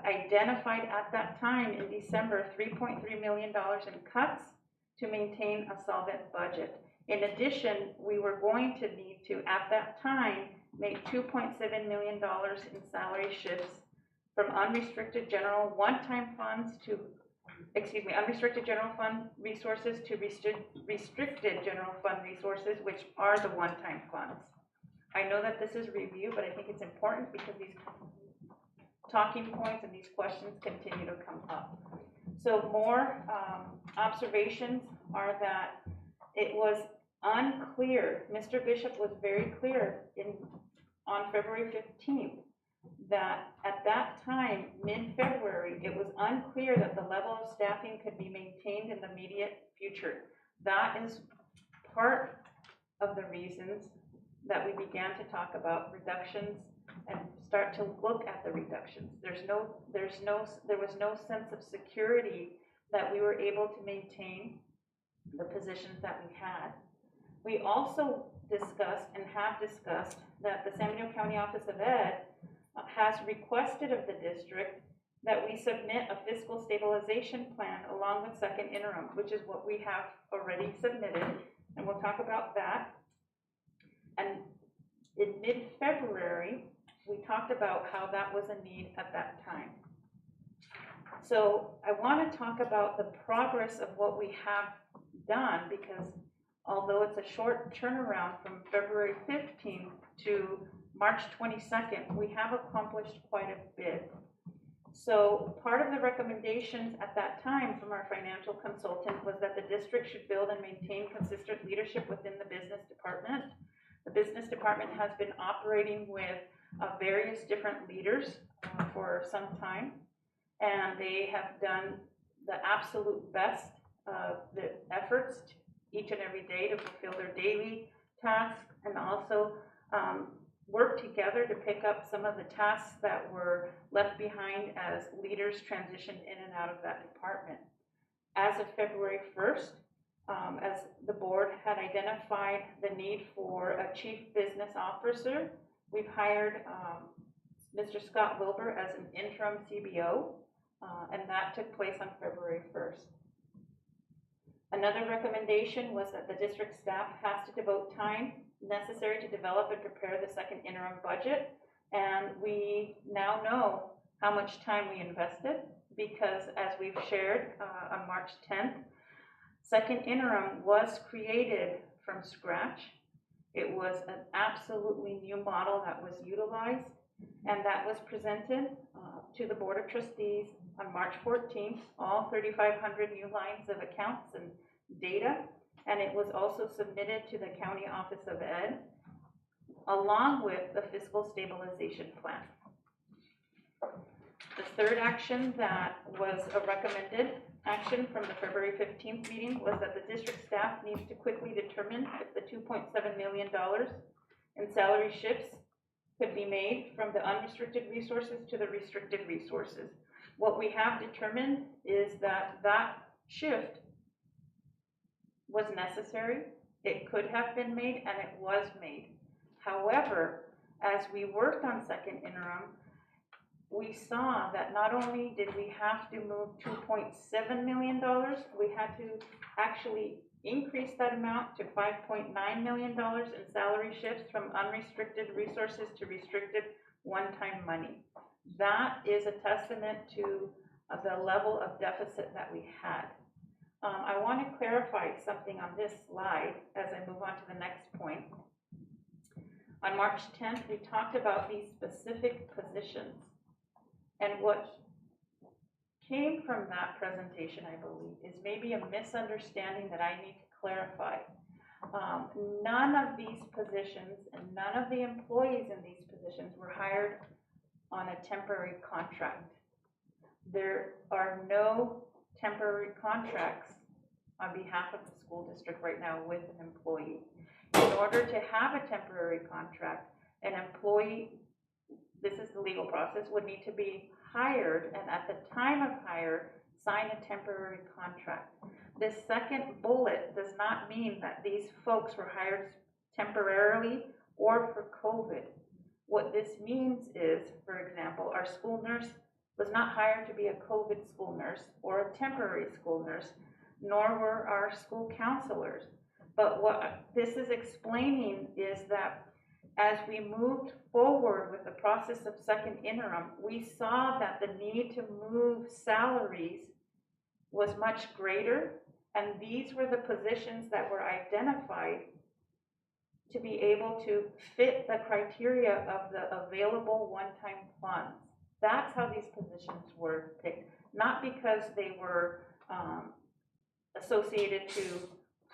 identified at that time in December $3.3 million in cuts to maintain a solvent budget. In addition, we were going to need to, at that time, make $2.7 million in salary shifts from unrestricted general one-time funds to, unrestricted general fund resources to restricted general fund resources, which are the one-time funds. I know that this is review, but I think it's important because these talking points and these questions continue to come up. So more observations are that it was unclear. Mr. Bishop was very clear on February 15th that at that time, mid-February, it was unclear that the level of staffing could be maintained in the immediate future. That is part of the reasons that we began to talk about reductions and start to look at the reductions. There was no sense of security that we were able to maintain the positions that we had. We also discussed and have discussed that the San Benito County Office of Ed has requested of the district that we submit a fiscal stabilization plan along with second interim, which is what we have already submitted, and we'll talk about that. And in mid-February, we talked about how that was a need at that time. So I want to talk about the progress of what we have done, because although it's a short turnaround from February 15th to March 22nd, we have accomplished quite a bit. So part of the recommendations at that time from our financial consultant was that the district should build and maintain consistent leadership within the business department. The business department has been operating with various different leaders for some time, and they have done the absolute best of the efforts each and every day to fulfill their daily tasks, and also work together to pick up some of the tasks that were left behind as leaders transitioned in and out of that department. As of February 1st, as the board had identified the need for a chief business officer, we've hired Mr. Scott Wilbur as an interim CBO, and that took place on February 1st. Another recommendation was that the district staff has to devote time necessary to develop and prepare the second interim budget. And we now know how much time we invested, because as we've shared on March 10th, second interim was created from scratch. It was an absolutely new model that was utilized, and that was presented to the Board of Trustees on March 14th, all 3,500 new lines of accounts and data, and it was also submitted to the County Office of Ed, along with the fiscal stabilization plan. The third action that was a recommended action from the February 15th meeting was that the district staff needs to quickly determine if the $2.7 million in salary shifts could be made from the unrestricted resources to the restricted resources. What we have determined is that that shift was necessary. It could have been made, and it was made. However, as we worked on second interim, we saw that not only did we have to move $2.7 million, we had to actually increase that amount to $5.9 million in salary shifts from unrestricted resources to restricted one-time money. That is a testament to the level of deficit that we had. I want to clarify something on this slide as I move on to the next point. On March 10th, we talked about these specific positions. And what came from that presentation, I believe, is maybe a misunderstanding that I need to clarify. None of these positions and none of the employees in these positions were hired on a temporary contract. There are no temporary contracts on behalf of the school district right now with an employee. In order to have a temporary contract, an employee, this is the legal process, would need to be hired, and at the time of hire, sign a temporary contract. This second bullet does not mean that these folks were hired temporarily or for COVID. What this means is, for example, our school nurse was not hired to be a COVID school nurse or a temporary school nurse, nor were our school counselors. But what this is explaining is that as we moved forward with the process of second interim, we saw that the need to move salaries was much greater, and these were the positions that were identified to be able to fit the criteria of the available one-time funds. That's how these positions were picked, not because they were associated to,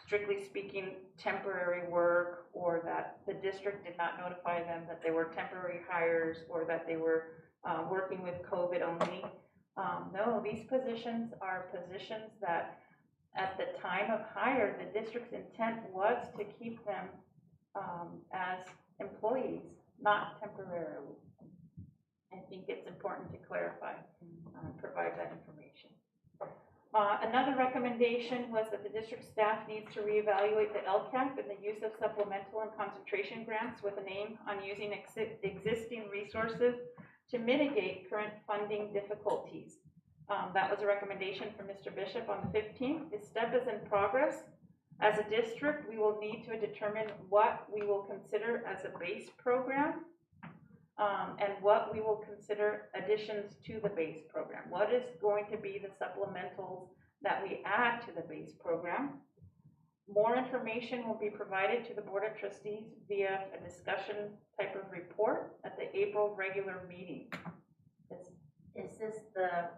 strictly speaking, temporary work, or that the district did not notify them that they were temporary hires, or that they were working with COVID only. No, these positions are positions that at the time of hire, the district's intent was to keep them as employees, not temporarily. I think it's important to clarify, provide that information. Another recommendation was that the district staff needs to reevaluate the LCAP and the use of supplemental and concentration grants with an aim on using existing resources to mitigate current funding difficulties. That was a recommendation from Mr. Bishop on the 15th. This step is in progress. As a district, we will need to determine what we will consider as a base program and what we will consider additions to the base program. What is going to be the supplementals that we add to the base program? More information will be provided to the Board of Trustees via a discussion type of report at the April regular meeting. Is this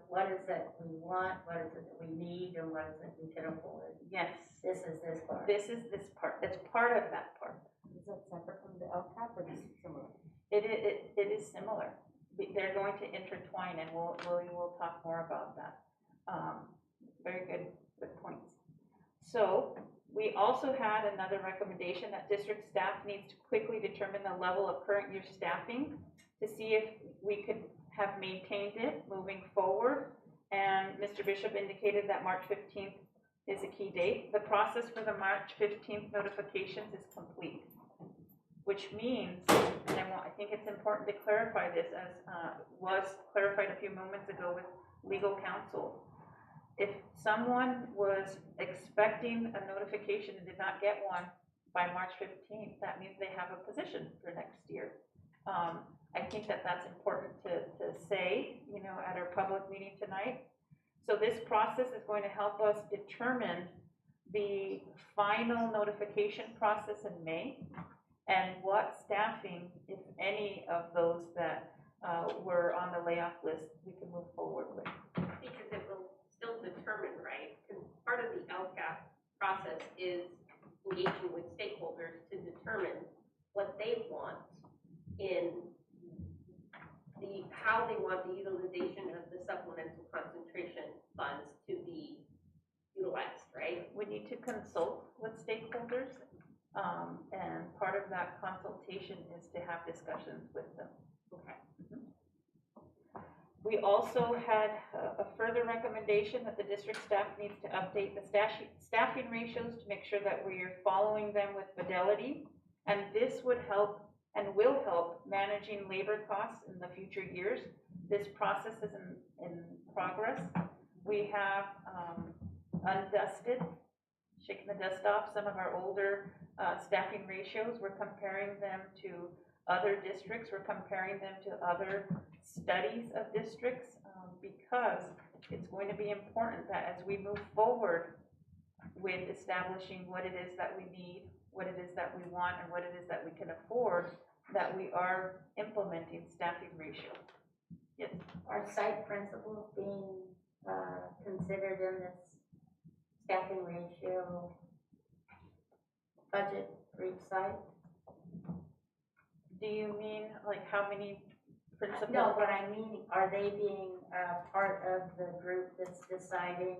what is it we want, what is it that we need, and what is it we can afford? Yes. This is this part. This is this part. It's part of that part. Is that separate from the LCAP, or is it similar? It is similar. They're going to intertwine, and we'll talk more about that. Very good points. So we also had another recommendation that district staff needs to quickly determine the level of current year staffing to see if we could have maintained it moving forward. And Mr. Bishop indicated that March 15th is a key date. The process for the March 15th notifications is complete, which means, and I think it's important to clarify this, as was clarified a few moments ago with legal counsel. if someone was expecting a notification and did not get one by March 15th, that means they have a position for next year. I think that that's important to say, you know, at our public meeting tonight. So this process is going to help us determine the final notification process in May and what staffing, if any of those that were on the layoff list, we can move forward with. Because it will still determine, right? Because part of the LCAP process is engaging with stakeholders to determine what they want in how they want the utilization of the supplemental concentration funds to be utilized, right? We need to consult with stakeholders, and part of that consultation is to have discussions with them. Okay. We also had a further recommendation that the district staff needs to update the staffing ratios to make sure that we are following them with fidelity. And this would help and will help managing labor costs in the future years. This process is in progress. We have undusted, shaking the dust off some of our older staffing ratios. We're comparing them to other districts. We're comparing them to other studies of districts because it's going to be important that as we move forward with establishing what it is that we need, what it is that we want, and what it is that we can afford, that we are implementing staffing ratio. Yes. Are site principals being considered in this staffing ratio budget for each site? Do you mean like how many principals? No, what I mean, are they being part of the group that's deciding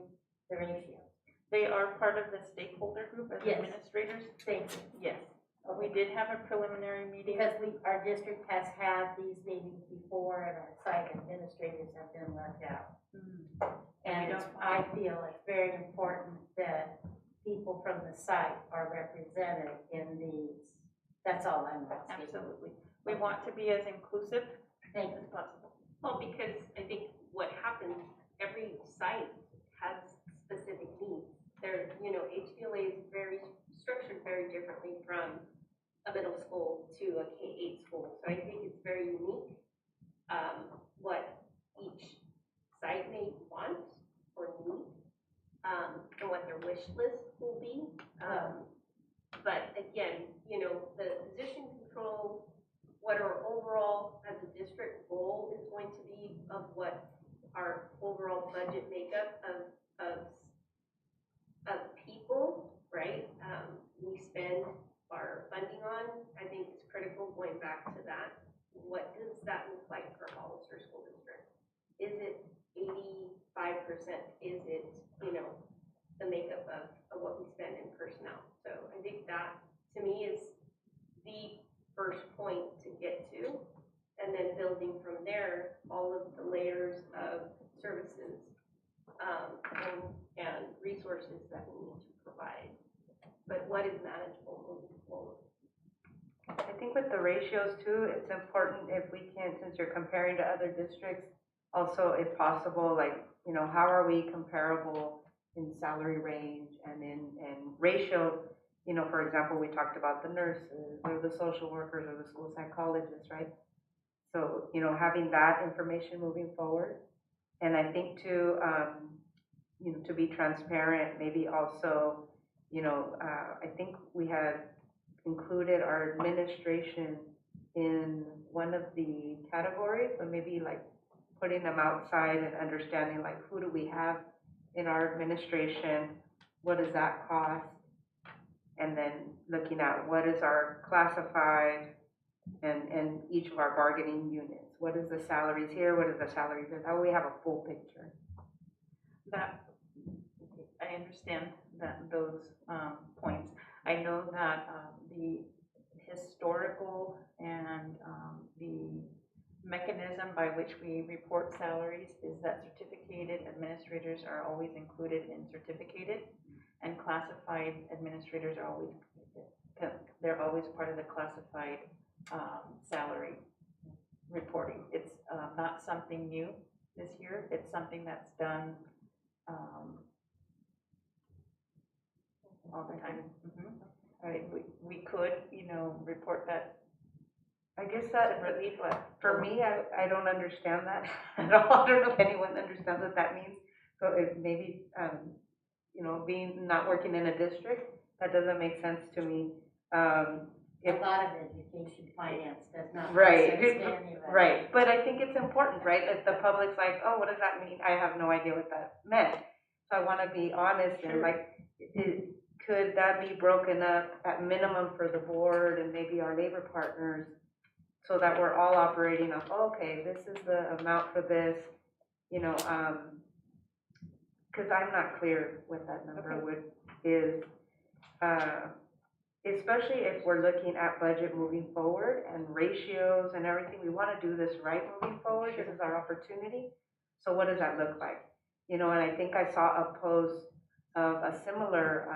the ratio? They are part of the stakeholder group as Yes. administrators? Thank you. Yes. We did have a preliminary meeting. Because our district has had these meetings before and our site administrators have been left out. And I feel it's very important that people from the site are represented in these. That's all I'm asking. Absolutely. We want to be as inclusive Thank you. as possible. Well, because I think what happens, every site has specific needs. Their, you know, HPLA is very structured very differently from a middle school to a K-8 school. So I think it's very unique what each site may want or need, and what their wish list will be. But again, you know, the position control, what our overall as a district goal is going to be of what our overall budget makeup of people, right? We spend our funding on, I think it's critical going back to that. What does that look like for Hollister School District? Is it 85%? Is it, you know, the makeup of what we spend in personnel? So I think that, to me, is the first point to get to, and then building from there, all of the layers of services and resources that we need to provide. But what is manageable moving forward? I think with the ratios too, it's important if we can, since you're comparing to other districts, also if possible, like, you know, how are we comparable in salary range and in ratio? You know, for example, we talked about the nurses or the social workers or the school psychologists, right? So, you know, having that information moving forward. And I think to, you know, to be transparent, maybe also, you know, I think we had included our administration in one of the categories, or maybe like putting them outside and understanding like who do we have in our administration, what does that cost, and then looking at what is our classified and each of our bargaining units. What is the salaries here? What is the salaries there? That way we have a full picture. That, I understand those points. I know that the historical and the mechanism by which we report salaries is that certificated administrators are always included in certificated, and classified administrators are always, they're always part of the classified salary reporting. It's not something new this year. It's something that's done all the time. Right, we could, report that I guess that, separately, but for me, I don't understand that at all. I don't know if anyone understands what that means. So if maybe, being, not working in a district, that doesn't make sense to me. A lot of education finance does not Right. make sense to anybody. Right, but I think it's important, right? If the public's like, oh, what does that mean? I have no idea what that meant. So I want to be honest and could that be broken up at minimum for the board and maybe our labor partners so that we're all operating of, okay, this is the amount for this, because I'm not clear what that number is. Especially if we're looking at budget moving forward and ratios and everything, we want to do this right moving forward. This is our opportunity. So what does that look like? And I think I saw a post of a similar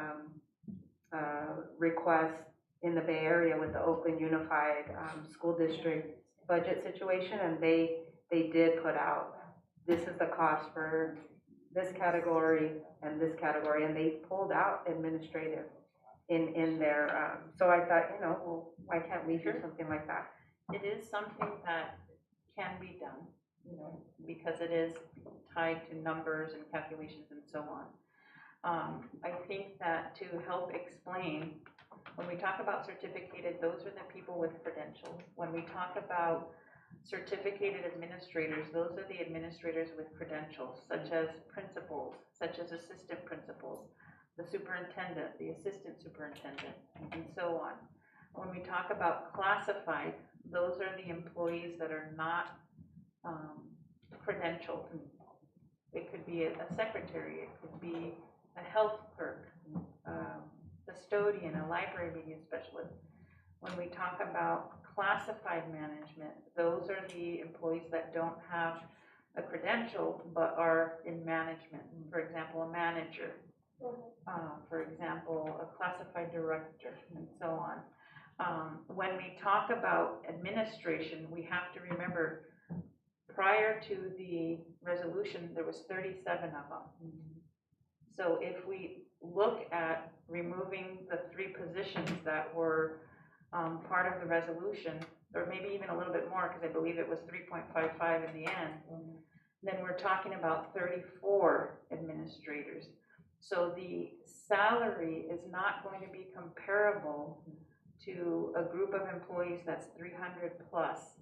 request in the Bay Area with the Oakland Unified School District budget situation, and they did put out, this is the cost for this category and this category, and they pulled out administrative in their, so I thought, well, why can't we do something like that? it is something that can be done, because it is tied to numbers and calculations and so on. I think that to help explain, when we talk about certificated, those are the people with credentials. When we talk about certificated administrators, those are the administrators with credentials, such as principals, such as assistant principals, the superintendent, the assistant superintendent, and so on. When we talk about classified, those are the employees that are not credentialed. It could be a secretary, it could be a health clerk, custodian, a library media specialist. When we talk about classified management, those are the employees that don't have a credential but are in management. For example, a manager, for example, a classified director, and so on. When we talk about administration, we have to remember, prior to the resolution, there was 37 of them. So if we look at removing the 3 positions that were part of the resolution, or maybe even a little bit more, because I believe it was 3.55 in the end, then we're talking about 34 administrators. So the salary is not going to be comparable to a group of employees that's 300 plus.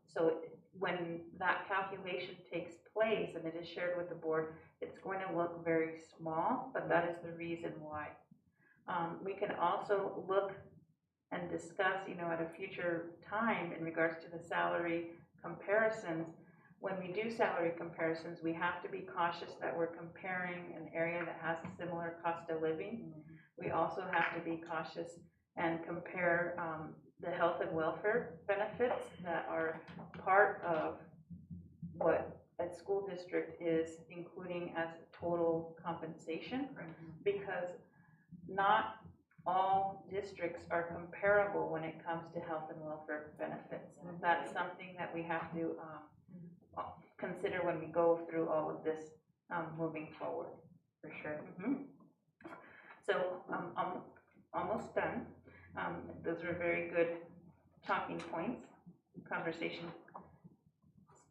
So when that calculation takes place and it is shared with the board, it's going to look very small, but that is the reason why. We can also look and discuss, at a future time in regards to the salary comparisons. When we do salary comparisons, we have to be cautious that we're comparing an area that has a similar cost of living. We also have to be cautious and compare the health and welfare benefits that are part of what a school district is including as total compensation, because not all districts are comparable when it comes to health and welfare benefits. That's something that we have to consider when we go through all of this moving forward, for sure. So I'm almost done. Those were very good talking points, conversations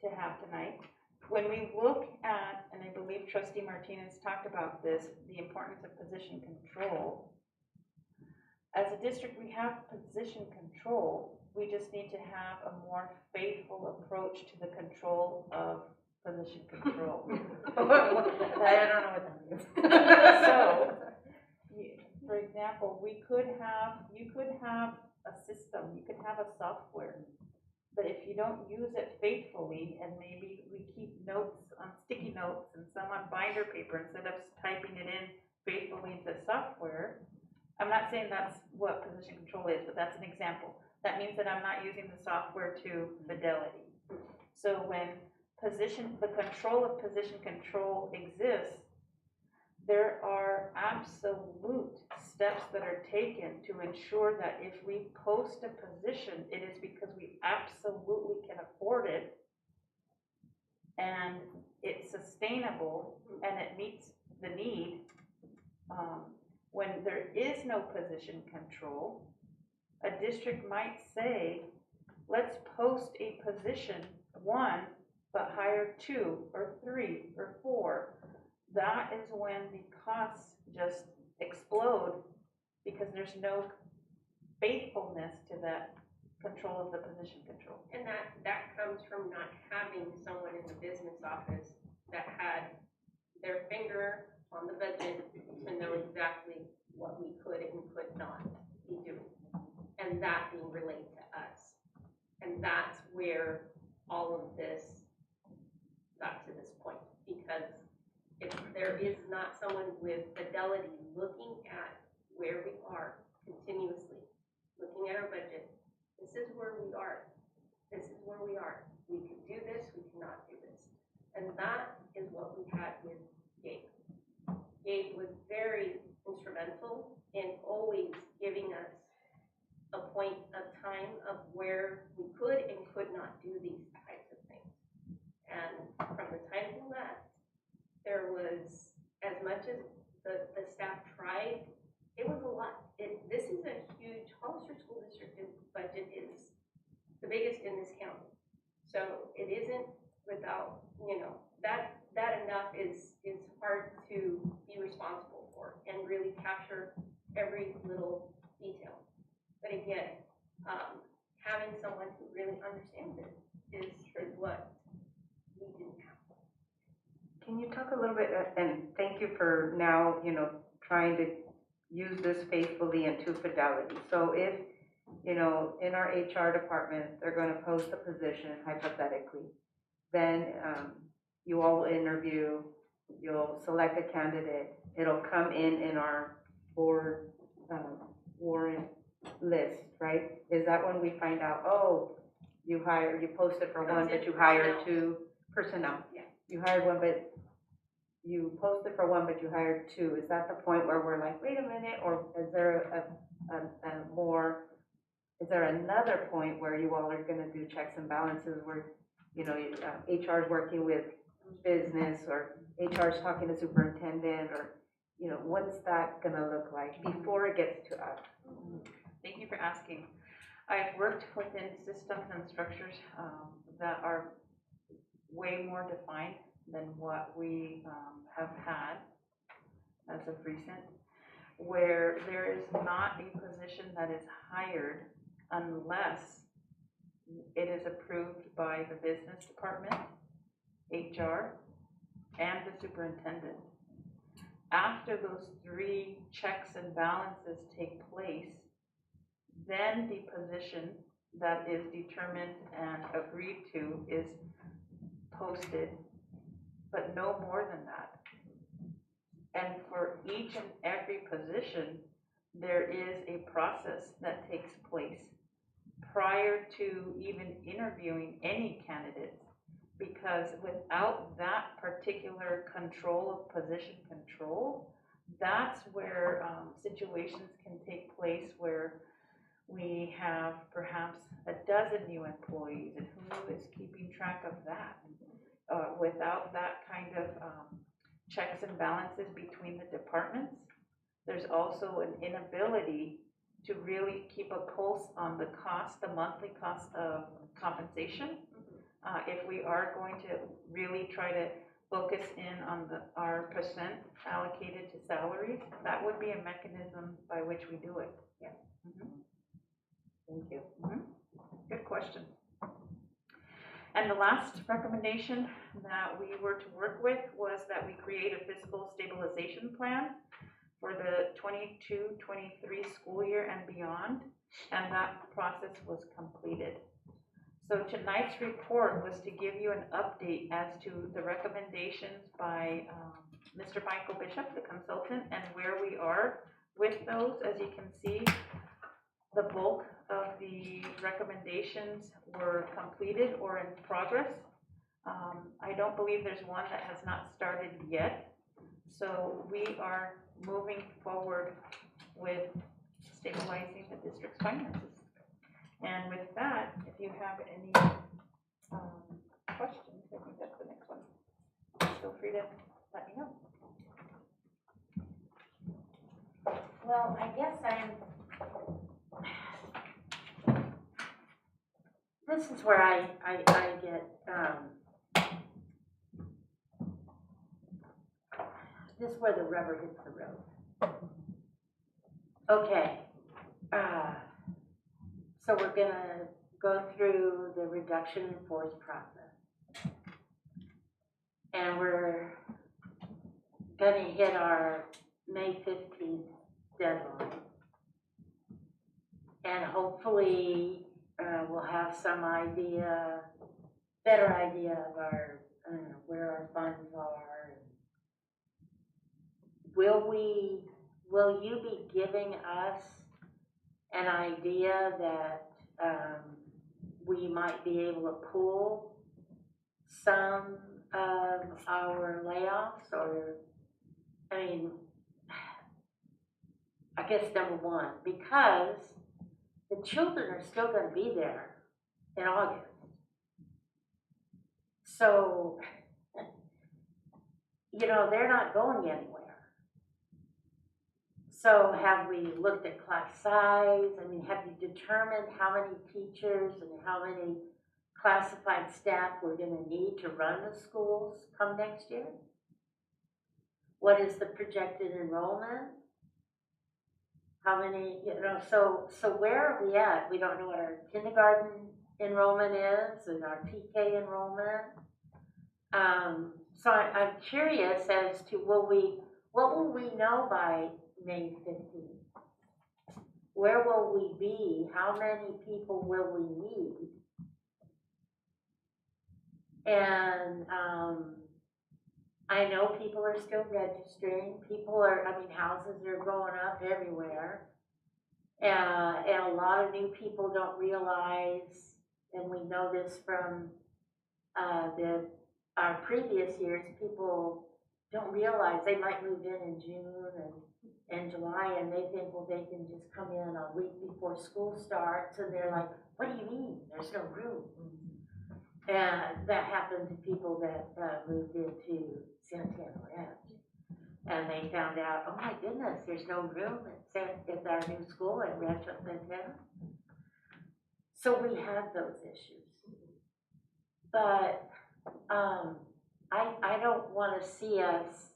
to have tonight. When we look at, and I believe Trustee Martinez talked about this, the importance of position control. As a district, we have position control. We just need to have a more faithful approach to the control of position control. I don't know what that means. So, for example, you could have a system, you could have a software, but if you don't use it faithfully, and maybe we keep notes on sticky notes and some on binder paper instead of typing it in faithfully into software. I'm not saying that's what position control is, but that's an example. That means that I'm not using the software to fidelity. So when the control of position control exists, there are absolute steps that are taken to ensure that if we post a position, it is because we absolutely can afford it, and it's sustainable and it meets the need, when there is no position control, a district might say, let's post a position, one, but hire 2 or 3 or 4. That is when the costs just explode because there's no faithfulness to that control of the position control. And that comes from not having someone in the business office that had their finger on the budget to know exactly what we could and could not be doing. And that being relayed to us. And that's where all of this got to this point. Because if there is not someone with fidelity looking at where we are continuously, looking at our budget, this is where we are. This is where we are. We can do this, we cannot do this. And that is what we had with Gabe. Gabe was very instrumental in always giving us a point of time of where we could and could not do these types of things. And from the time he left, there was, as much as the staff tried, it was a lot. This is a huge, Hollister School District's budget is the biggest in this county. So it isn't without, that enough is hard to be responsible for and really capture every little detail. But again, having someone who really understands it is what we didn't have. Can you talk a little bit, and thank you for now, trying to use this faithfully and to fidelity. So if, in our HR department, they're going to post a position, hypothetically, then you all will interview, you'll select a candidate, it'll come in our board warrant list, right? Is that when we find out, you posted for one, but you hired 2 personnel? Yeah. You hired one, but you posted for one, but you hired 2. Is that the point where we're like, wait a minute, or is there is there another point where you all are going to do checks and balances where, HR is working with business, or HR is talking to superintendent, or, what's that going to look like before it gets to us? Thank you for asking. I've worked within systems and structures that are way more defined than what we have had as of recent, where there is not a position that is hired unless it is approved by the business department, HR, and the superintendent. After those 3 checks and balances take place, then the position that is determined and agreed to is posted, but no more than that. And for each and every position, there is a process that takes place prior to even interviewing any candidates, because without that particular control of position control, that's where situations can take place where we have perhaps a dozen new employees, and who is keeping track of that? Without that kind of checks and balances between the departments, there's also an inability to really keep a pulse on the cost, the monthly cost of compensation. If we are going to really try to focus in on our percent allocated to salaries, that would be a mechanism by which we do it. Yeah. Mm-hmm. Thank you. Mm-hmm. Good question. And the last recommendation that we were to work with was that we create a fiscal stabilization plan for the 22-23 school year and beyond, and that process was completed. So tonight's report was to give you an update as to the recommendations by Mr. Michael Bishop, the consultant, and where we are with those. As you can see, the bulk of the recommendations were completed or in progress. I don't believe there's one that has not started yet. So we are moving forward with stabilizing the district's finances. And with that, if you have any questions, I think that's the next one. feel free to let me know. Well, I guess this is where I get, this is where the rubber hits the road. Okay, so we're gonna go through the reduction in force process. And we're gonna hit our May 15th deadline. And hopefully, we'll have some idea, better idea of our, where our funds are. Will you be giving us an idea that, we might be able to pull some of our layoffs, or, I guess number one, because the children are still gonna be there in August. So, they're not going anywhere. So have we looked at class size? Have you determined how many teachers and how many classified staff we're gonna need to run the schools come next year? What is the projected enrollment? How many, so where are we at? We don't know what our kindergarten enrollment is and our TK enrollment. So I'm curious as to what will we know by May 15th? Where will we be? How many people will we need? And I know people are still registering. Houses are going up everywhere. And a lot of new people don't realize, and we know this from our previous years, people don't realize they might move in June and July, and they think, well, they can just come in a week before school starts, and they're like, what do you mean? There's no room. And that happened to people that moved into Santana Ranch. And they found out, oh my goodness, there's no room at our new school at Rancho Santana. So we have those issues. But I don't want to see us,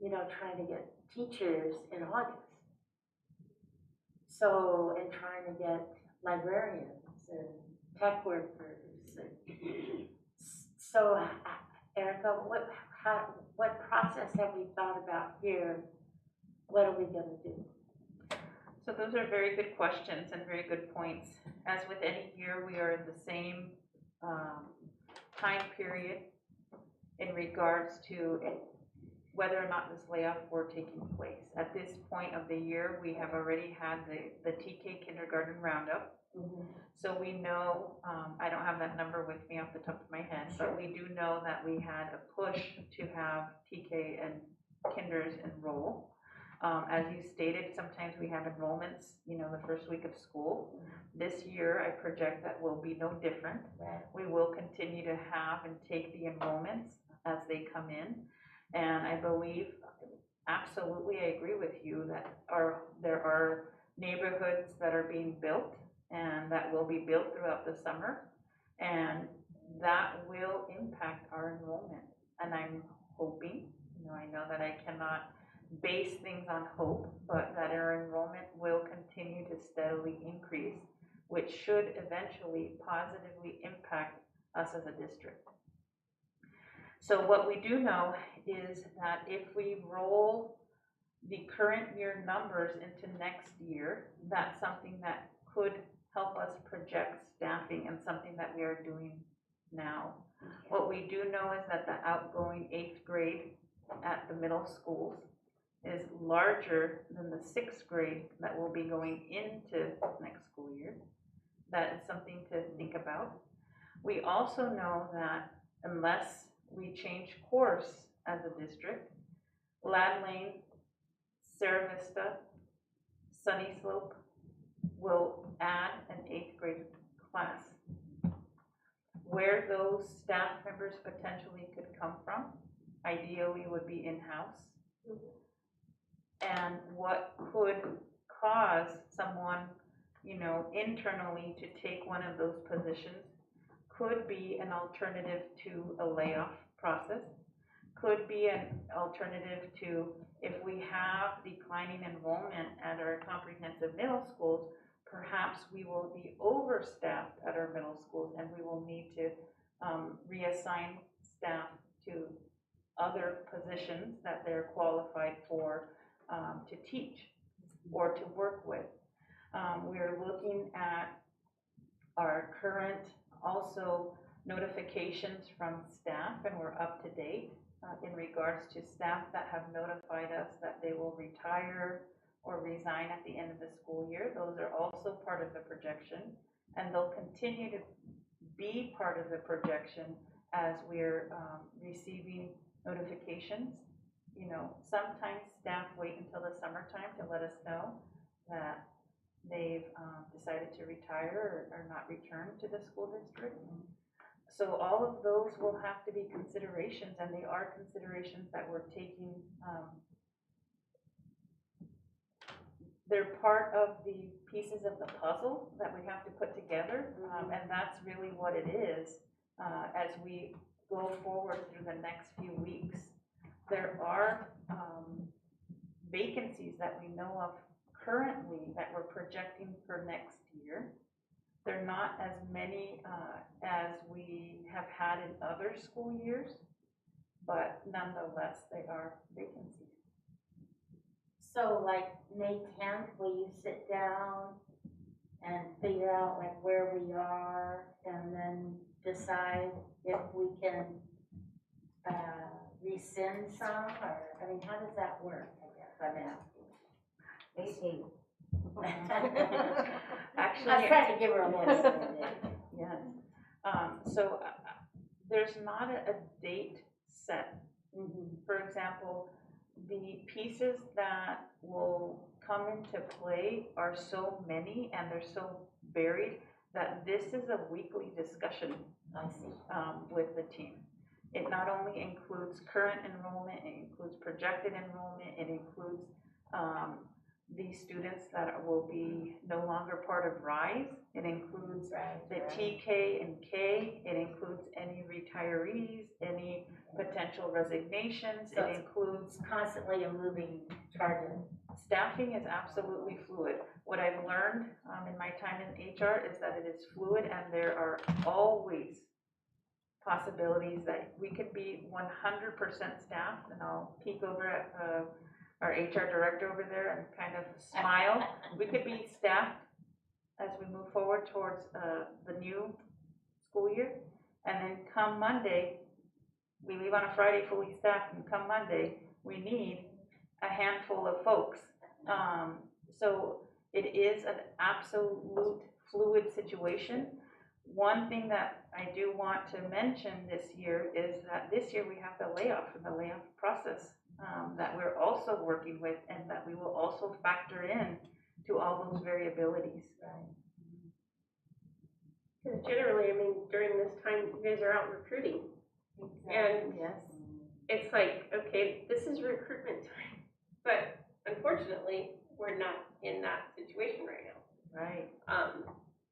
trying to get teachers in August. So, and trying to get librarians and tech workers. So, Erica, what process have we thought about here? What are we going to do? So those are very good questions and very good points. As with any year, we are in the same time period in regards to whether or not this layoff were taking place. At this point of the year, we have already had the TK kindergarten roundup. Mm-hmm. So we know, I don't have that number with me off the top of my head, but we do know that we had a push to have TK and kinders enroll. As you stated, sometimes we have enrollments, the first week of school. This year, I project that will be no different. Right. We will continue to have and take the enrollments as they come in. And I believe, absolutely, I agree with you that there are neighborhoods that are being built and that will be built throughout the summer. And that will impact our enrollment. And I'm hoping, I know that I cannot base things on hope, but that our enrollment will continue to steadily increase, which should eventually positively impact us as a district. So what we do know is that if we roll the current year numbers into next year, that's something that could help us project staffing and something that we are doing now. Okay. What we do know is that the outgoing 8th grade at the middle schools is larger than the 6th grade that will be going into next school year. That is something to think about. We also know that unless we change course as a district, Lad Lane, Sarah Vista, Sunny Slope will add an 8th grade class. Where those staff members potentially could come from ideally would be in-house. And what could cause someone, internally to take one of those positions could be an alternative to a layoff process, could be an alternative to, if we have declining enrollment at our comprehensive middle schools, perhaps we will be overstaffed at our middle schools and we will need to reassign staff to other positions that they're qualified for to teach or to work with. We're looking at our current also notifications from staff, and we're up to date in regards to staff that have notified us that they will retire or resign at the end of the school year. Those are also part of the projection, and they'll continue to be part of the projection as we're receiving notifications. Sometimes staff wait until the summertime to let us know that they've decided to retire or not return to the school district. So all of those will have to be considerations, and they are considerations that we're taking. They're part of the pieces of the puzzle that we have to put together, and that's really what it is as we go forward through the next few weeks. There are vacancies that we know of currently that we're projecting for next year. They're not as many as we have had in other school years, but nonetheless, they are vacancies. So like May 10th, will you sit down and figure out like where we are and then decide if we can rescind some, or, I mean, how does that work, I guess I'm asking. Actually, I was trying to give her a little bit. yes. So there's not a date set. For example, the pieces that will come into play are so many and they're so varied that this is a weekly discussion with the team. It not only includes current enrollment, it includes projected enrollment, it includes the students that will be no longer part of RISE, it includes the TK and K, it includes any retirees, any potential resignations, So it includes constantly a moving target. Staffing is absolutely fluid. What I've learned in my time in HR is that it is fluid, and there are always possibilities that we could be 100% staffed, and I'll peek over at our HR director over there and kind of smile. We could be staffed as we move forward towards the new school year, and then come Monday, we leave on a Friday fully staffed, and come Monday, we need a handful of folks. So it is an absolute fluid situation. One thing that I do want to mention this year is that this year we have the layoff and the layoff process that we're also working with, and that we will also factor in to all those variabilities. Because generally, I mean, during this time, you guys are out recruiting. And yes, it's like, okay, this is recruitment time. But unfortunately, we're not in that situation right now. right.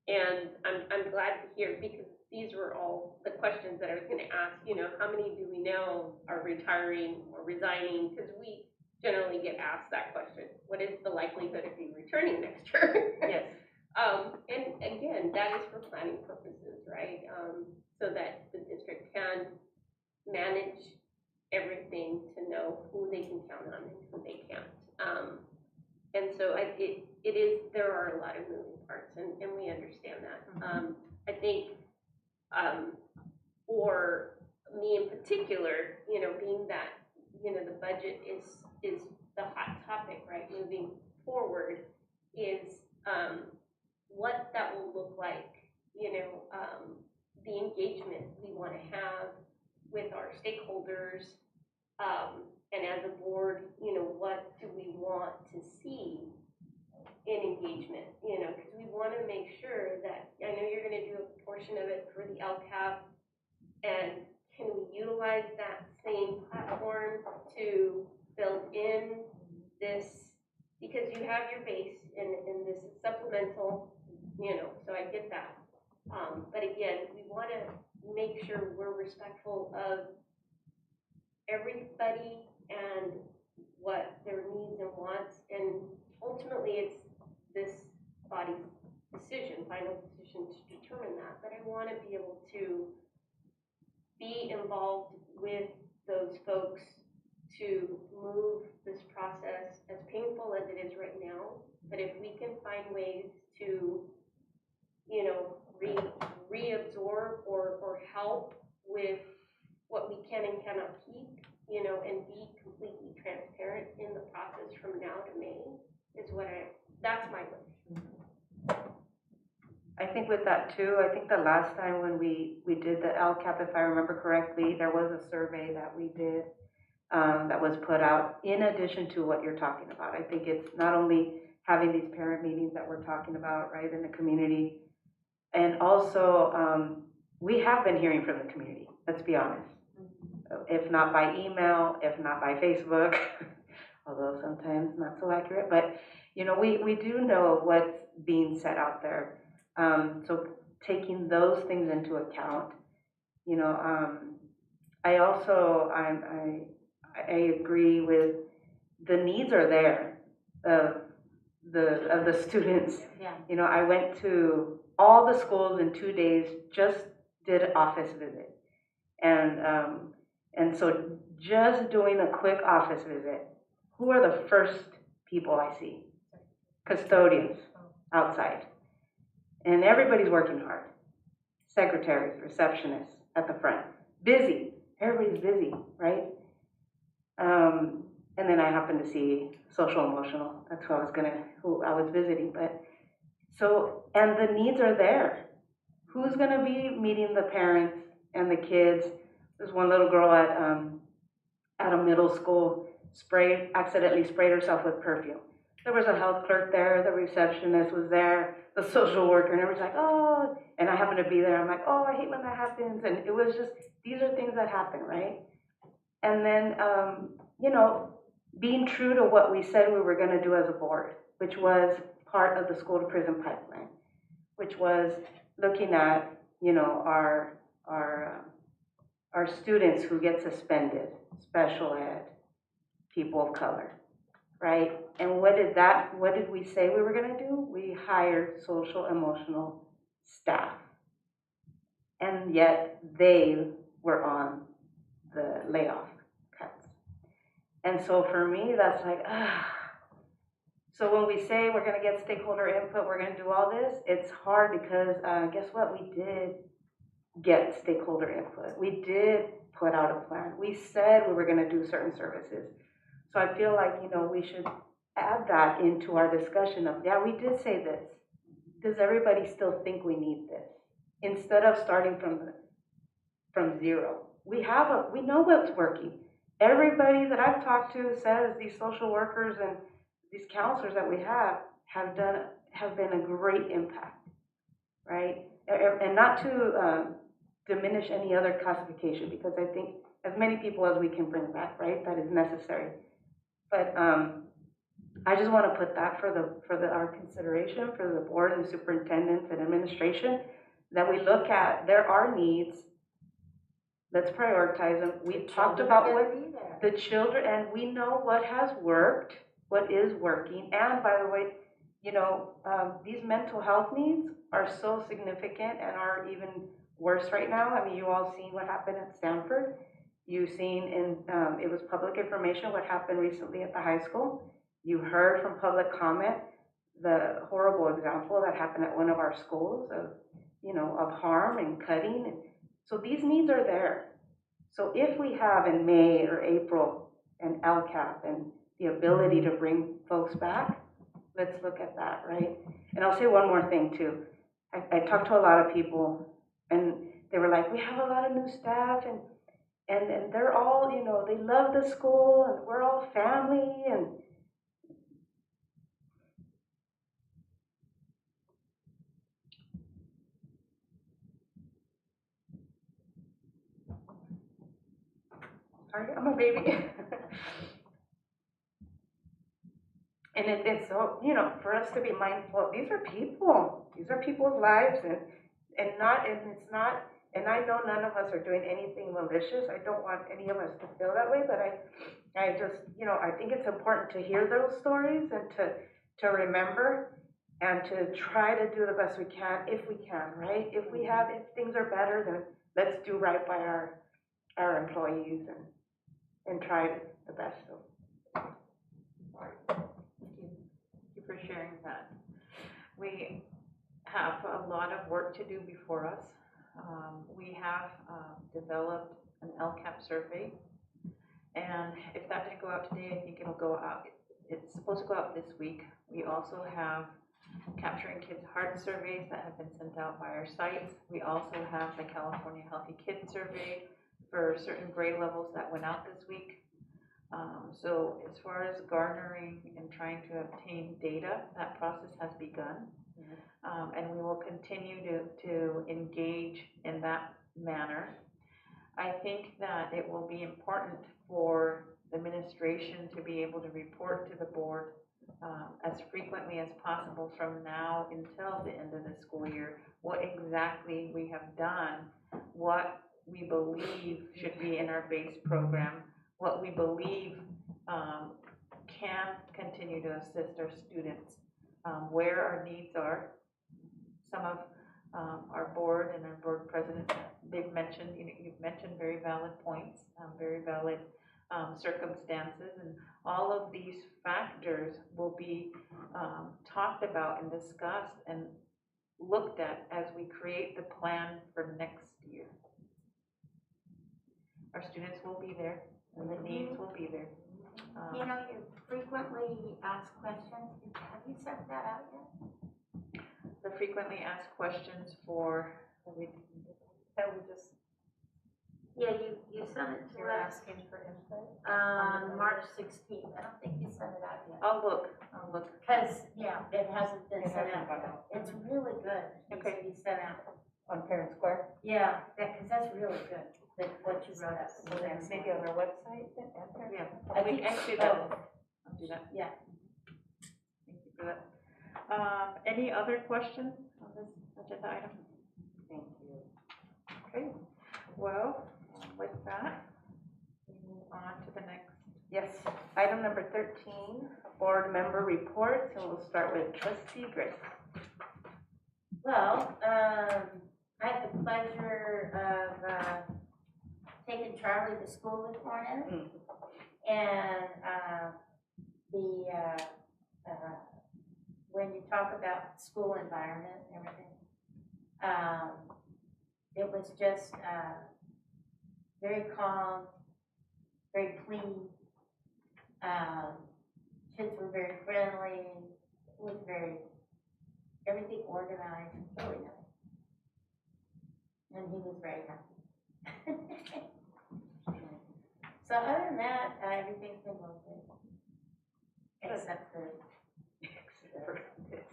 And I'm glad to hear, because these were all the questions that I was going to ask. How many do we know are retiring or resigning? Because we generally get asked that question. What is the likelihood of you returning next year? Yes. And again, that is for planning purposes, right? So that the district can manage everything to know who they can count on and who they can't. And so there are a lot of moving parts, and we understand that. I think for me in particular, being that, the budget is the hot topic, right, moving forward, is what that will look like, the engagement we want to have with our stakeholders, and as a board, what do we want to see in engagement, because we want to make sure that, I know you're going to do a portion of it for the LCAP and can we utilize that same platform to build in this, because you have your base and this is supplemental, so I get that. But again, we want to make sure we're respectful of everybody and what their needs and wants, and ultimately it's this body's final decision to determine that. But I want to be able to be involved with those folks to move this process, as painful as it is right now. But if we can find ways to, reabsorb or help with what we can and cannot keep, and be completely transparent in the process from now to May is that's my wish. I think with that too, I think the last time when we did the LCAP, if I remember correctly, there was a survey that we did that was put out in addition to what you're talking about. I think it's not only having these parent meetings that we're talking about, right, in the community, and also we have been hearing from the community, let's be honest. If not by email, if not by Facebook, although sometimes not so accurate, but we do know what's being said out there. So taking those things into account, I also I agree with the needs are there of the students. Yeah. I went to all the schools in 2 days, just did an office visit, and so just doing a quick office visit, who are the first people I see? Custodians outside. And everybody's working hard. Secretaries, receptionists at the front. Busy. Everybody's busy, right? And then I happened to see social emotional. That's who I was visiting. But so, and the needs are there. Who's gonna be meeting the parents and the kids? There's one little girl at a middle school accidentally sprayed herself with perfume. There was a health clerk there, the receptionist was there, the social worker, and everybody's like, oh, and I happened to be there. I'm like, oh, I hate when that happens. And it was just, these are things that happen, right? And then, being true to what we said we were gonna do as a board, which was part of the school to prison pipeline, which was looking at, our students who get suspended, special ed, people of color, right? And what did we say we were gonna do? We hired social emotional staff. And yet they were on the layoff cuts. And so for me, that's like, So when we say we're gonna get stakeholder input, we're gonna do all this, it's hard because guess what? We did get stakeholder input. We did put out a plan. We said we were gonna do certain services. So I feel like, we should add that into our discussion of, yeah, we did say this. Does everybody still think we need this? Instead of starting from zero. We know what's working. Everybody that I've talked to says these social workers and these counselors that we have been a great impact, right? And not to diminish any other classification, because I think as many people as we can bring back, right, that is necessary. But I just want to put that for our consideration for the board and superintendents and administration, that we look at, there are needs. Let's prioritize them. We've talked about what the children, and we know what has worked, what is working. And by the way, these mental health needs are so significant and are even worse right now. I mean, you all seen what happened at Stanford. You've seen it was public information what happened recently at the high school. You heard from public comment the horrible example that happened at one of our schools of harm and cutting. So these needs are there. So if we have in May or April an LCAP and the ability to bring folks back, let's look at that, right? And I'll say one more thing too. I talked to a lot of people and they were like, we have a lot of new staff and they're all, they love the school and we're all family and sorry, I'm a baby. And it's so, you know, for us to be mindful, these are people's lives, and it's not, and I know none of us are doing anything malicious. I don't want any of us to feel that way, but I just, you know, I think it's important to hear those stories and to remember and to try to do the best we can, if we can, right? If things are better, then let's do right by our employees and try the best. So. Thank you for sharing that. We have a lot of work to do before us. We have developed an LCAP survey, and if that didn't go out today, I think it'll go out. It's supposed to go out this week. We also have Capturing Kids' Heart surveys that have been sent out by our sites. We also have the California Healthy Kids survey for certain grade levels that went out this week. So as far as garnering and trying to obtain data, that process has begun. And we will continue to engage in that manner. I think that it will be important for the administration to be able to report to the board as frequently as possible from now until the end of the school year, what exactly we have done, what we believe should be in our base program, what we believe can continue to assist our students, where our needs are. Some of our board and our board president, they've mentioned, you've mentioned very valid points, very valid circumstances, and all of these factors will be talked about and discussed and looked at as we create the plan for next year. Our students will be there, and the needs will be there. You know, you frequently asked questions. Have you sent that out yet? The frequently asked questions for that we just. Yeah, you sent it to You're us asking for input? on March 16th. I don't think you sent it out yet. I'll look. Because, yeah, it hasn't been It sent hasn't out gone yet. It's really good. Okay. Needs to be sent out. On Parent Square? Yeah, because that's really good, what you wrote up. So then maybe on our website, then, Yeah, I we think can do so. that. I'll do that. Yeah. Thank you for that. Any other questions on this agenda item? Thank you. Okay, well, with that, we move on to the next. Yes, item number 13, board member reports, and we'll start with Trustee Grace. Well, I had the pleasure of taking Charlie to school this morning. And when you talk about school environment and everything, it was just very calm, very clean. Kids were very friendly. It was everything organized, really nice. And he was very happy. So other than that, everything's been going good. Except for this.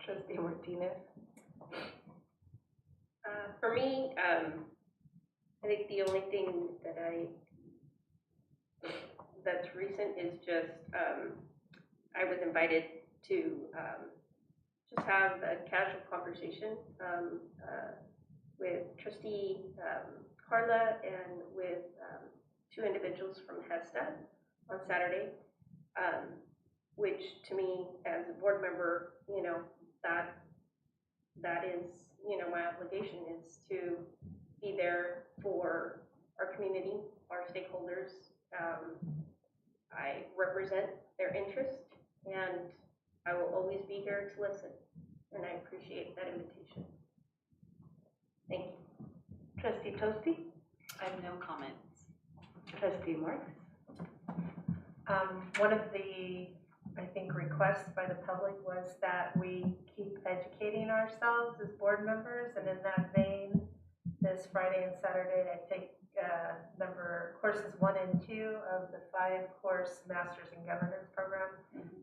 Trustee Martinez. For me, I think the only thing that's recent is just, I was invited to just have a casual conversation with Trustee Carla and with two individuals from HESTA on Saturday, which to me, as a board member, that is, my obligation is to be there for our community, our stakeholders. I represent their interest, and I will always be here to listen, and I appreciate that invitation. Thank you. Trustee Toasty. I have no comments. Trustee Marks. One of the, I think, requests by the public was that we keep educating ourselves as board members, and in that vein, this Friday and Saturday, I take courses 1 and 2 of the 5-course Masters in Governance program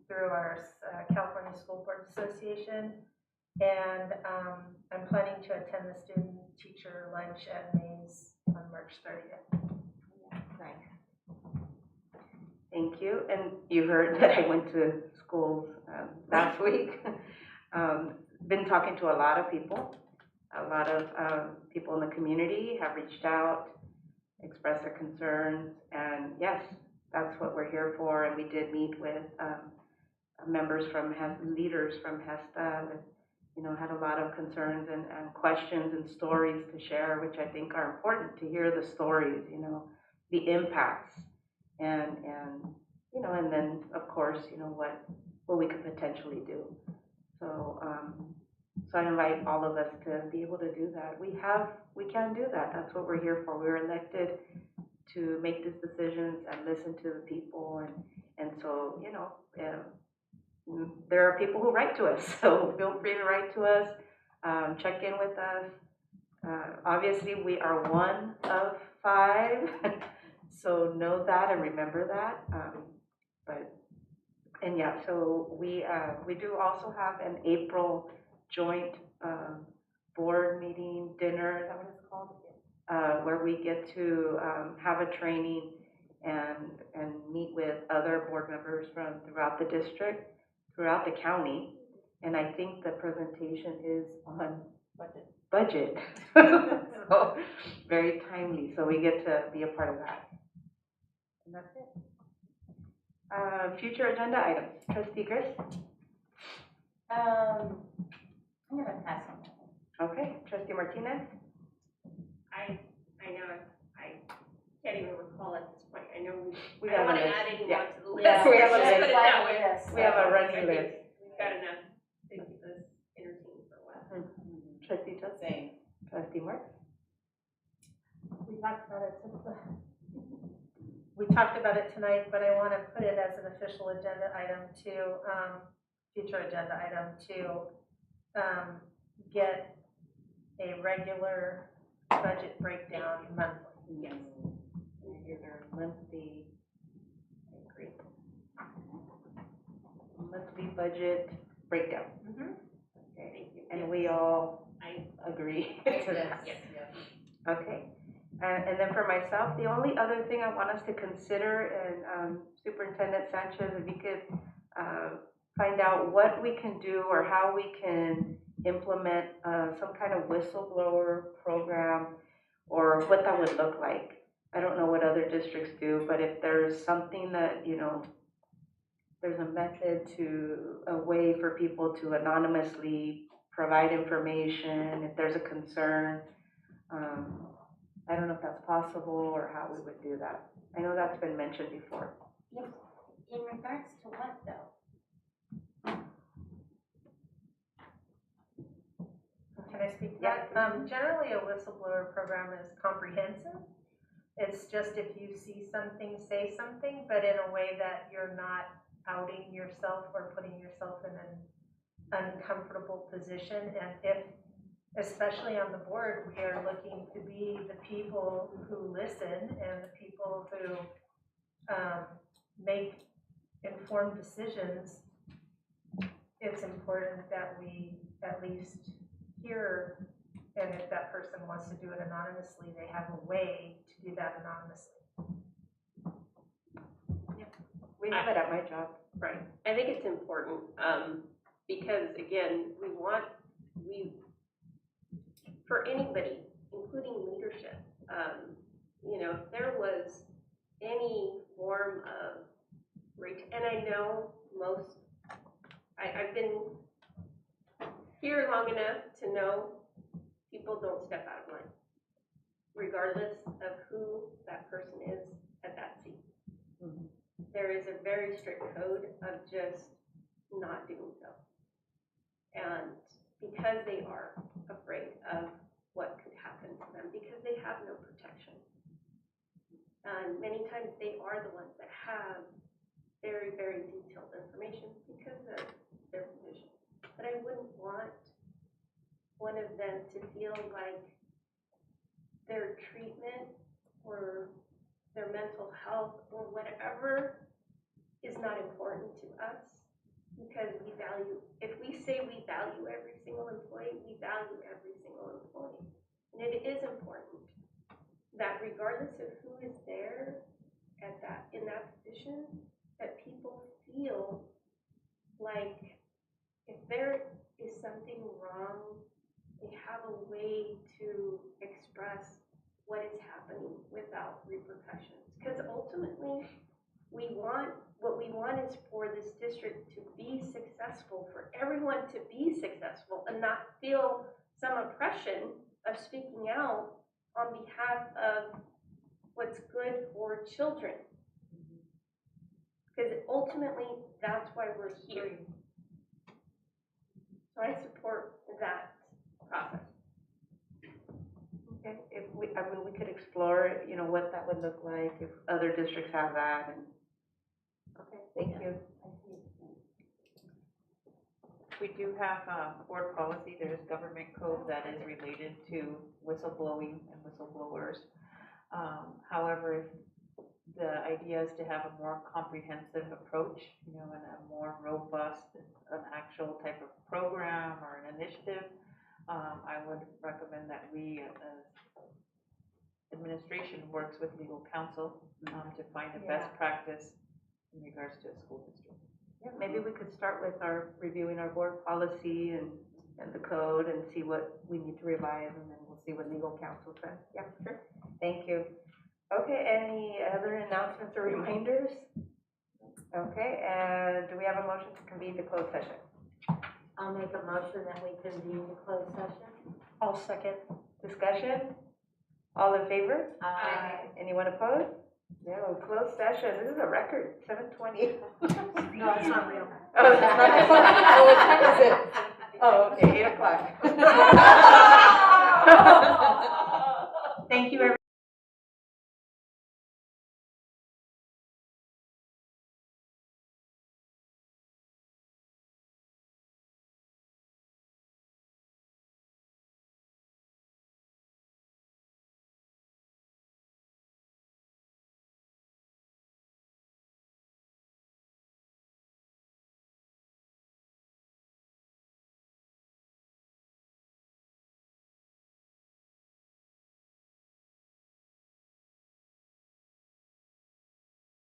through our California School Board Association, and I'm planning to attend the student-teacher lunch at Mays on March 30th. Thank you. And you heard that I went to schools last week. Been talking to a lot of people. A lot of people in the community have reached out, expressed their concerns, and yes, that's what we're here for. And we did meet with members from leaders from HESTA, with, had a lot of concerns and questions and stories to share, which I think are important to hear the stories, the impacts, and and then of course, what we could potentially do. So I invite all of us to be able to do that. We can do that. That's what we're here for. We're elected to make these decisions and listen to the people, and so there are people who write to us. So feel free to write to us, check in with us. Obviously, we are one of 5, so know that and remember that. So we do also have an April joint board meeting dinner. Is that what it's called? Where we get to have a training and meet with other board members from throughout the district, throughout the county, and I think the presentation is on budget. So very timely. So we get to be a part of that. And that's it. Future agenda items. Trustee Gris? I'm gonna pass on that one. Okay. Trustee Martinez? I know, I can't even recall at this point. I know We I don't have a want to list. add any Yeah. more to the list. Yeah, we have a Let's list. put it that way. We have a I running think list. we've got enough to keep us entertained for a while. Trustee Jones? Same. Trustee Mark? We talked about it tonight, but I want to put it as an official agenda item to, future agenda item to get a regular budget breakdown monthly. Yes. Regular monthly, I agree. Monthly budget breakdown. Okay. Thank you. And we all I agree to that. Yes. Okay. And then for myself, the only other thing I want us to consider, and Superintendent Sanchez, if you could find out what we can do or how we can implement some kind of whistleblower program, or what that would look like. I don't know what other districts do, but if there's something that, there's a method a way for people to anonymously provide information if there's a concern. I don't know if that's possible or how we would do that. I know that's been mentioned before. In regards to what, though? Can I speak to that? Generally, a whistleblower program is comprehensive. It's just if you see something, say something, but in a way that you're not outing yourself or putting yourself in an uncomfortable position. And if, especially on the board, we are looking to be the people who listen and the people who make informed decisions, it's important that we at least hear, and if that person wants to do it anonymously, they have a way to do that anonymously. We have it at my job. Right. I think it's important, because again, for anybody, including leadership, if there was any form of and I know I've been here long enough to know people don't step out of line, regardless of who that person is at that seat. Mm-hmm. There is a very strict code of just not doing so. And because they are afraid of what could happen to them, because they have no protection. And many times they are the ones that have very, very detailed information because of their position. But I wouldn't want one of them to feel like their treatment or their mental health or whatever is not important to us, because if we say we value every single employee, we value every single employee. And it is important that regardless of who is there at that, in that position, that people feel like if there is something wrong, they have a way to express what is happening without repercussions. Because ultimately, what we want is for this district to be successful, for everyone to be successful and not feel some oppression of speaking out on behalf of what's good for children. Because ultimately, that's why we're here. So I support that process. Okay, we could explore, what that would look like if other districts have that, and, okay, thank you. We do have board policy. There's government code that is related to whistleblowing and whistleblowers. However, the idea is to have a more comprehensive approach, and a more robust, an actual type of program or an initiative. I would recommend that we, as administration, works with legal counsel to find the best practice in regards to a school district. Yeah, maybe we could start with reviewing our board policy and the code and see what we need to revise, and then we'll see what legal counsel says. Yeah, sure. Thank you. Okay, any other announcements or reminders? Okay, and do we have a motion to convene the closed session? I'll make a motion that we convene the closed session. I'll second. Discussion? All in favor? Aye. Anyone opposed? No, closed session. This is a record, 7:20. No, it's not real. Oh, it's not. Oh, what time is it? Oh, okay, 8 o'clock. Thank you, everyone.